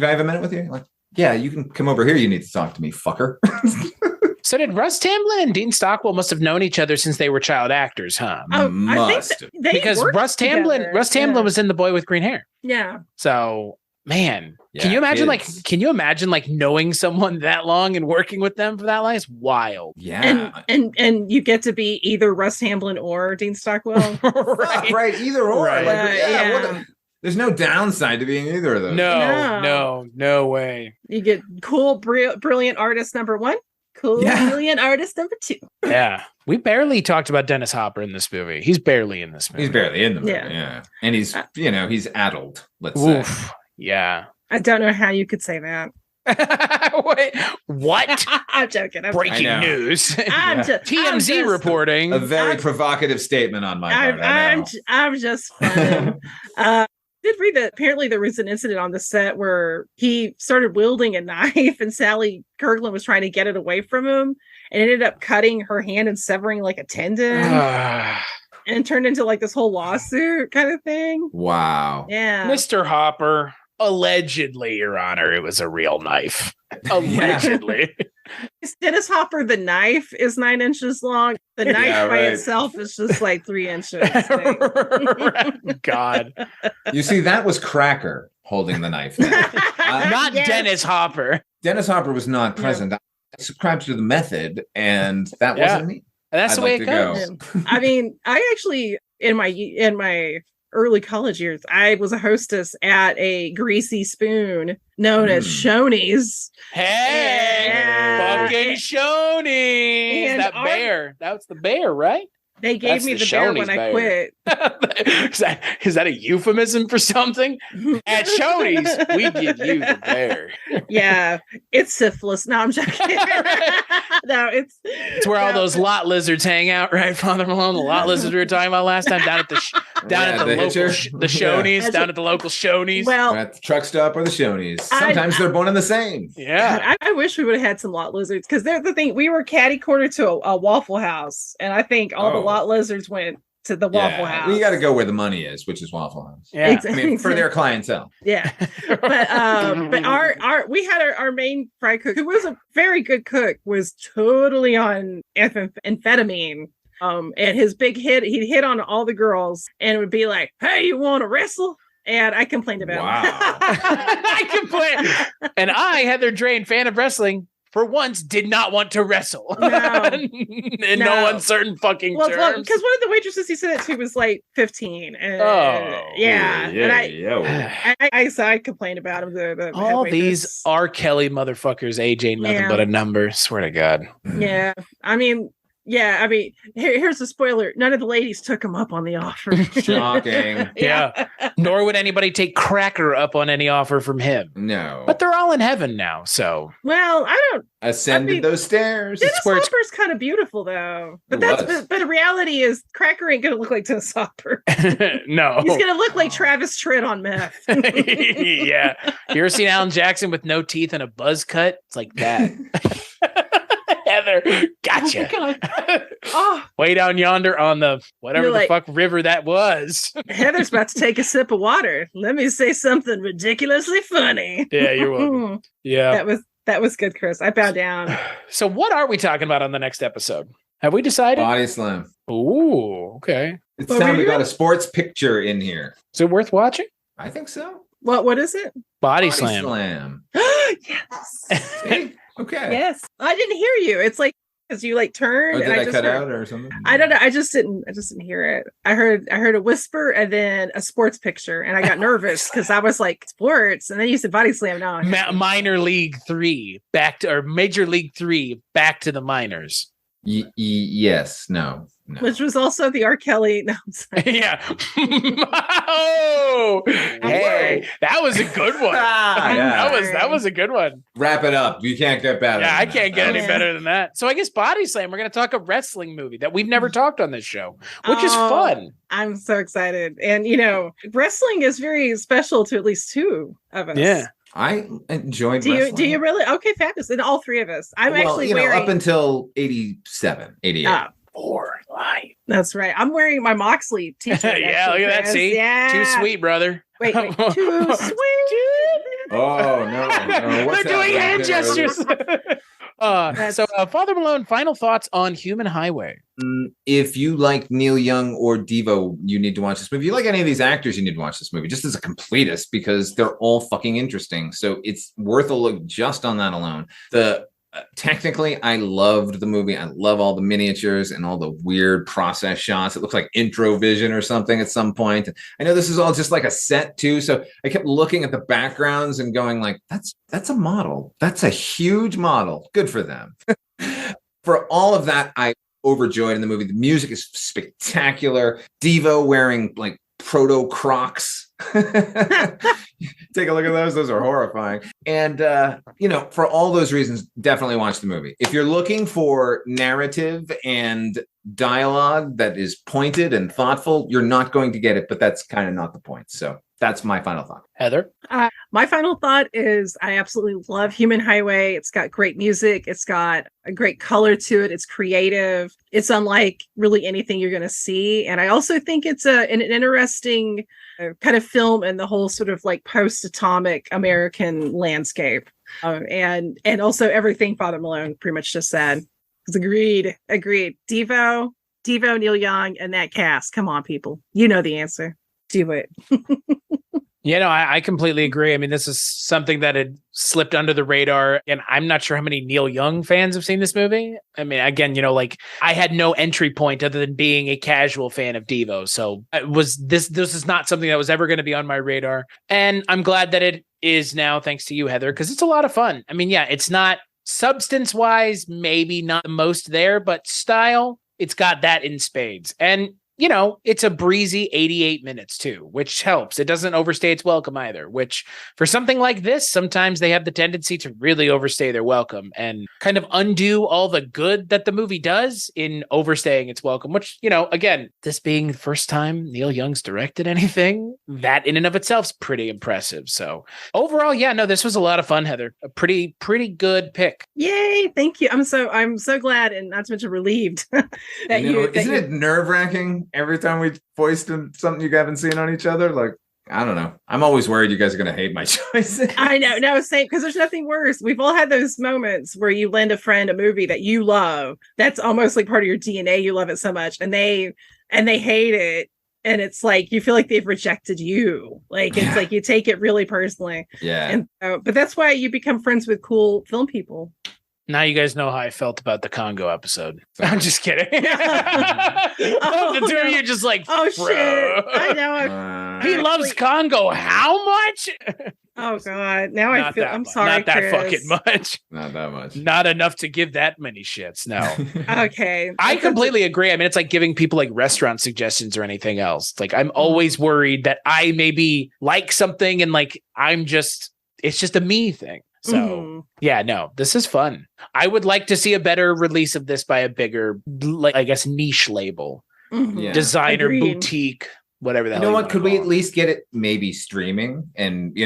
I have a minute with you? Like, yeah, you can come over here. You need to talk to me, fucker. So did Russ Tamblyn and Dean Stockwell must have known each other since they were child actors, huh? Must. Because Russ Tamblyn was in The Boy with Green Hair. Yeah. So, man, Yeah, can you imagine kids. like knowing someone that long and working with them for that long? It's wild. Yeah. And you get to be either Russ Tamblyn or Dean Stockwell. right. Either or. Right. Like, there's no downside to being either of those. No way. You get cool, brilliant artist number 1. Cool, brilliant artist number 2. Yeah. We barely talked about Dennis Hopper in this movie. He's barely in this movie. He's barely in the movie. Yeah. And he's, he's addled, let's say. Yeah. I don't know how you could say that. Wait, what? I'm joking. Breaking news. TMZ reporting. A very provocative statement on my part. I'm just fun. Did read that apparently there was an incident on the set where he started wielding a knife and Sally Kirkland was trying to get it away from him and ended up cutting her hand and severing like a tendon and it turned into like this whole lawsuit kind of thing. Wow. Yeah. Mr. Hopper, allegedly, Your Honor, it was a real knife. Allegedly. Dennis Hopper, the knife is 9 inches long. The knife by itself is just like 3 inches. God. You see, that was Cracker holding the knife. Not Dennis Hopper. Dennis Hopper was not present. I subscribed to the method, and that wasn't me. And that's the way it goes. I mean, I actually, in my early college years, I was a hostess at a greasy spoon known as Shoney's. Hey, fucking Shoney's. That bear. That's the bear, right? They gave me the bear when I quit. Is that a euphemism for something? At Shoney's, we give you the bear. Yeah, it's syphilis. No, I'm joking. No, it's where all those lot lizards hang out, right, Father Malone? The lot lizards we were talking about last time down at the Shoney's, down at the local Shoney's. Well, at the truck stop or the Shoney's. Sometimes they're one and the same. Yeah, God, I wish we would have had some lot lizards because they're the thing. We were catty corner to a Waffle House, and I think all the lot lizards went to the Waffle House. We got to go where the money is, which is Waffle House. Yeah, exactly. I mean, for their clientele. Yeah, but we had our main fry cook, who was a very good cook, was totally on amphetamine. And his big hit, he'd hit on all the girls, and it would be like, "Hey, you want to wrestle?" And I complained about him. I complained, and I, Heather Drain, fan of wrestling, for once did not want to wrestle. In no uncertain fucking terms. Well, because one of the waitresses he said it to was like 15. And, I complained about him. All these R. Kelly motherfuckers, age ain't nothing but a number. Swear to God. Yeah. I mean, Yeah, I mean, here's a spoiler. None of the ladies took him up on the offer. Shocking. Yeah. Nor would anybody take Cracker up on any offer from him. No. But they're all in heaven now, so. Well, I don't. Ascended those stairs. Dennis Hopper's kind of beautiful, though. But but the reality is, Cracker ain't gonna look like Dennis Hopper. No, he's gonna look like Travis Tritt on meth. Yeah, you ever seen Alan Jackson with no teeth and a buzz cut? It's like that. Heather, gotcha. Oh, way down yonder on the whatever You're the like, fuck river that was. Heather's about to take a sip of water. Let me say something ridiculously funny. Yeah, you're welcome. Yeah, that was good, Chris. I bow down. So what are we talking about on the next episode? Have we decided? Body Slam. Ooh, okay. It's time we got a sports picture in here. Is it worth watching? I think so. What is it? Body Slam. Yes. See? Okay. Yes. I didn't hear you. It's like as you like turned. Or did and I just cut heard, out or something? I don't know. I just didn't hear it. I heard a whisper and then a sports picture, and I got nervous because I was like sports, and then you said Body Slam. No, Minor League 3 back to, or Major League 3 back to the minors. Yes. No. Which was also the R. Kelly. No, I'm sorry. Yeah. Oh, hey, that was a good one. Yeah. That was a good one. Wrap it up. You can't get better. Yeah, I can't get any better than that. So I guess Body Slam, we're going to talk a wrestling movie that we've never talked on this show, which is fun. I'm so excited. And, wrestling is very special to at least two of us. Yeah. I enjoyed wrestling. Do you really? Okay, fabulous. And all three of us. I'm actually wearing... up until 87, 88. For life. That's right. I'm wearing my Moxley t-shirt. Yeah, look at that. See? Yeah. Too sweet, brother. Wait. Too sweet. Oh, no. They're doing hand gestures. So, Father Malone, final thoughts on Human Highway. If you like Neil Young or Devo, you need to watch this movie. If you like any of these actors, you need to watch this movie just as a completist because they're all fucking interesting. So it's worth a look just on that alone. Technically, I loved the movie. I love all the miniatures and all the weird process shots. It looks like intro vision or something at some point. I know this is all just like a set too. So I kept looking at the backgrounds and going like, that's a model. That's a huge model. Good for them. For all of that, I overjoyed in the movie. The music is spectacular. Devo wearing like proto Crocs. Take a look at those. Those are horrifying. And, for all those reasons, definitely watch the movie. If you're looking for narrative and dialogue that is pointed and thoughtful, you're not going to get it, but that's kind of not the point. So that's my final thought. Heather? My final thought is I absolutely love Human Highway. It's got great music. It's got a great color to it. It's creative. It's unlike really anything you're going to see. And I also think it's an interesting kind of film in the whole sort of like post-atomic American landscape. And also everything Father Malone pretty much just said. Agreed. Devo, Neil Young, and that cast. Come on, people. You know the answer. Do it. I completely agree. I mean, this is something that had slipped under the radar, and I'm not sure how many Neil Young fans have seen this movie. I mean, again, I had no entry point other than being a casual fan of Devo. So this is not something that was ever going to be on my radar. And I'm glad that it is now, thanks to you, Heather, because it's a lot of fun. I mean, yeah, it's not substance-wise, maybe not the most there, but style, it's got that in spades. And it's a breezy 88 minutes too, which helps. It doesn't overstay its welcome either, which for something like this, sometimes they have the tendency to really overstay their welcome and kind of undo all the good that the movie does in overstaying its welcome, which, again, this being the first time Neil Young's directed anything, that in and of itself is pretty impressive. So overall, this was a lot of fun, Heather. A pretty good pick. Yay. Thank you. I'm so glad and not to mention relieved that isn't it nerve-wracking every time we voiced something you haven't seen on each other? Like, I don't know. I'm always worried you guys are going to hate my choices. I know. No, same. Because there's nothing worse. We've all had those moments where you lend a friend a movie that you love. That's almost like part of your DNA. You love it so much, and they hate it. And it's like you feel like they've rejected you. Like it's like you take it really personally. Yeah. And but that's why you become friends with cool film people. Now you guys know how I felt about the Congo episode. I'm just kidding. The two of you just like, shit. I know. He loves Congo. How much? Oh God! Now I Not feel. that I'm much. sorry, Not that Chris. fucking much. Not that much. Not enough to give that many shits. No. Okay, I completely agree. I mean, it's like giving people like restaurant suggestions or anything else. It's like I'm always worried that I maybe like something and like it's just a me thing. So yeah, no, this is fun. I would like to see a better release of this by a bigger, like I guess, niche label, designer, boutique, whatever the hell. You know what? Could we call at least get it maybe streaming? And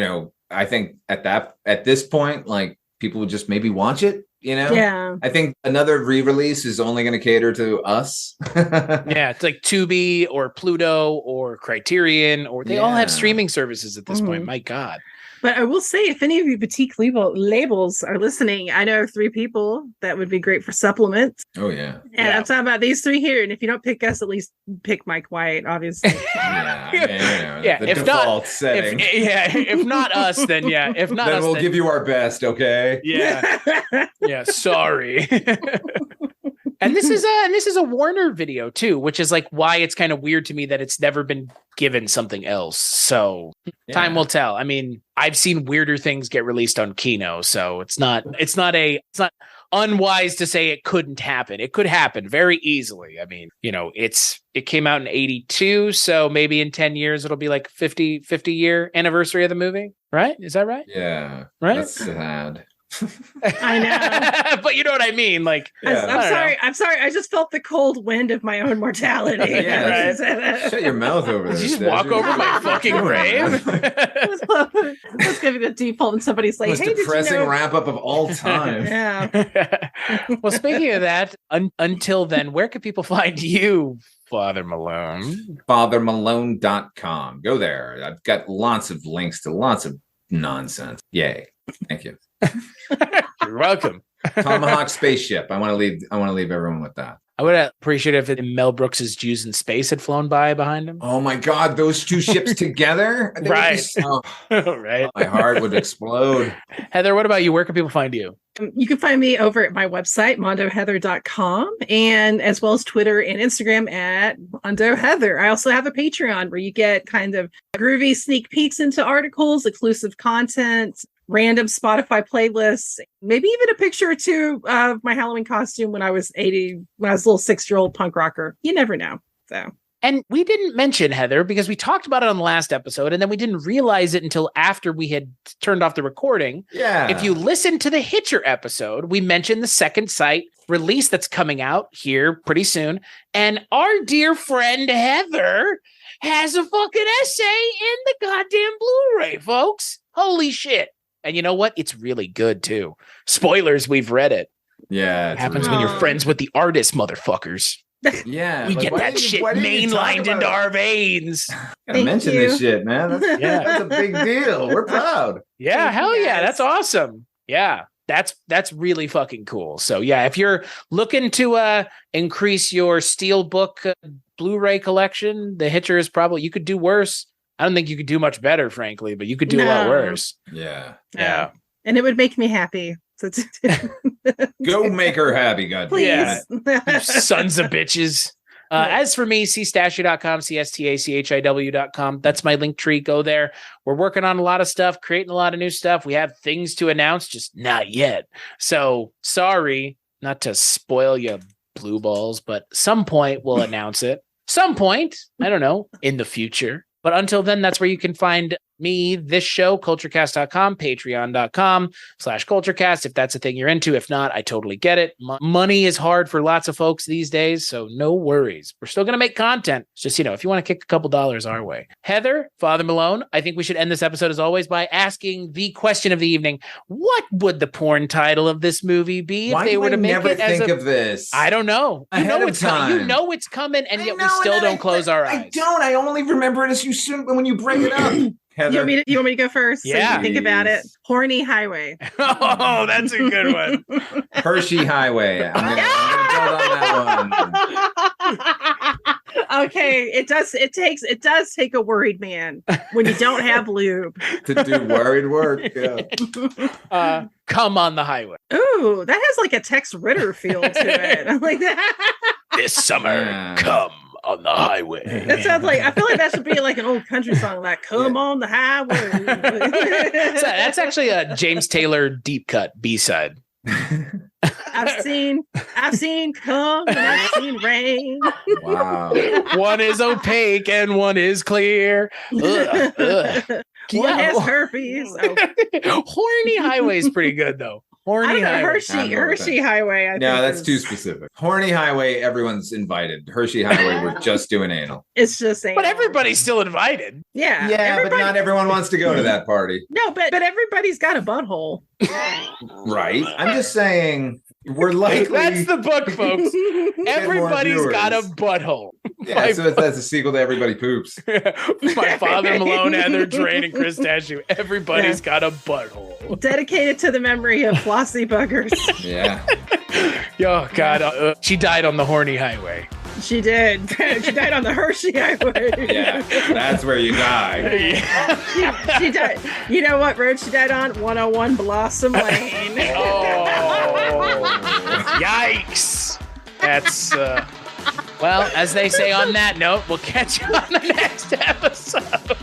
I think at this point, like people would just maybe watch it. Yeah. I think another re-release is only going to cater to us. Yeah, it's like Tubi or Pluto or Criterion, or they all have streaming services at this point. My God. But I will say, if any of you boutique labels are listening, I know 3 people that would be great for supplements. Oh, yeah. And I'm talking about these 3 here. And if you don't pick us, at least pick Mike White, obviously. Yeah. The default setting. If not us, then yeah. If not then us, we'll give you our best, okay? Yeah. Yeah, sorry. And this is a Warner video too, which is like why it's kind of weird to me that it's never been given something else. So time will tell. I mean, I've seen weirder things get released on Kino, so it's not unwise to say it couldn't happen. It could happen very easily. I mean, it came out in 82, so maybe in 10 years it'll be like 50 year anniversary of the movie, right? Is that right? Yeah. Right? That's sad. I know. But you know what I mean? Like, I'm sorry. I just felt the cold wind of my own mortality. Yeah. Shut your mouth over there. Did you just walk over my fucking grave? Let's give it a default and somebody's like, most hey, depressing wrap up of all time. Yeah. Well, speaking of that, until then, where can people find you, Father Malone? FatherMalone.com. Go there. I've got lots of links to lots of nonsense. Yay. Thank you. You're welcome. Tomahawk spaceship. I want to leave everyone with that. I would appreciate it if Mel Brooks's Jews in Space had flown by behind him. Oh my God, those 2 ships together? Right. Right. My heart would explode. Heather, what about you? Where can people find you? You can find me over at my website, Mondo-Heather.com, and as well as Twitter and Instagram at Mondo-Heather. I also have a Patreon where you get kind of groovy sneak peeks into articles, exclusive content, random Spotify playlists, maybe even a picture or 2 of my Halloween costume when I was a little 6-year-old punk rocker. You never know. So. And we didn't mention, Heather, because we talked about it on the last episode, and then we didn't realize it until after we had turned off the recording. Yeah. If you listen to the Hitcher episode, we mentioned the second sight release that's coming out here pretty soon. And our dear friend Heather has a fucking essay in the goddamn Blu-ray, folks. Holy shit. And you know what? It's really good, too. Spoilers, we've read it. Yeah. It happens when you're friends with the artist, motherfuckers. Yeah. We get that shit mainlined into our veins. Gotta mention this shit, man. That's a big deal. We're proud. Yeah, hell yeah. That's awesome. Yeah. That's really fucking cool. So yeah, if you're looking to increase your Steelbook Blu-ray collection, the Hitcher is probably, you could do worse. I don't think you could do much better, frankly, but you could do a lot worse. Yeah. Yeah. And it would make me happy. Go make her happy, God. Please. Yeah. You sons of bitches. As for me, cstachiw.com, cstachiw.com. That's my link tree. Go there. We're working on a lot of stuff, creating a lot of new stuff. We have things to announce, just not yet. So sorry, not to spoil you blue balls, but some point we'll announce it. Some point, I don't know, in the future. But until then, that's where you can find me, this show, culturecast.com, patreon.com/culturecast, if that's a thing you're into. If not, I totally get it. Money is hard for lots of folks these days, so no worries. We're still going to make content. It's just, if you want to kick a couple dollars our way. Heather, Father Malone, I think we should end this episode, as always, by asking the question of the evening. What would the porn title of this movie be if they were to make it as of this? I don't know. You know it's coming, and yet we still don't close our eyes. I don't. I only remember it as when you bring it up. You want me to go first? Yeah. So you think about it. Horny Highway. Oh, that's a good one. Hershey Highway. I'm gonna build on that one. Okay. It does take a worried man when you don't have lube to do worried work. Yeah. Come on the highway. Ooh, that has like a Tex Ritter feel to it. I'm like that. This summer, come on the highway. That sounds like, I feel like that should be like an old country song, like "Come on the highway." So that's actually a James Taylor deep cut B-side. I've seen come and I've seen rain. Wow. One is opaque and one is clear. Ugh, ugh. One has herpes. Oh. Horny Highway is pretty good though. I Horny don't know, Highway. Hershey Highway. I No, think that's is- too specific. Horny Highway, everyone's invited. Hershey Highway, we're just doing anal. It's just saying. But everybody's still invited. Yeah. Yeah, but everybody- not everyone wants to go to that party. No, but everybody's got a butthole. Right? I'm just saying we're likely. That's the book, folks. Everybody's got a viewers. butthole. Yeah, so that's a sequel to Everybody Poops. My father, Malone, Heather, Drain, and Chris Dashu. Everybody's got a butthole. Dedicated to the memory of Flossie Buggers. Yeah. Oh, God. She died on the Horny Highway. She did. She died on the Hershey Highway. Yeah. That's where you die. She died. You know what road she died on? 101 Blossom Lane. Yikes. That's, well, as they say on that note, we'll catch you on the next episode.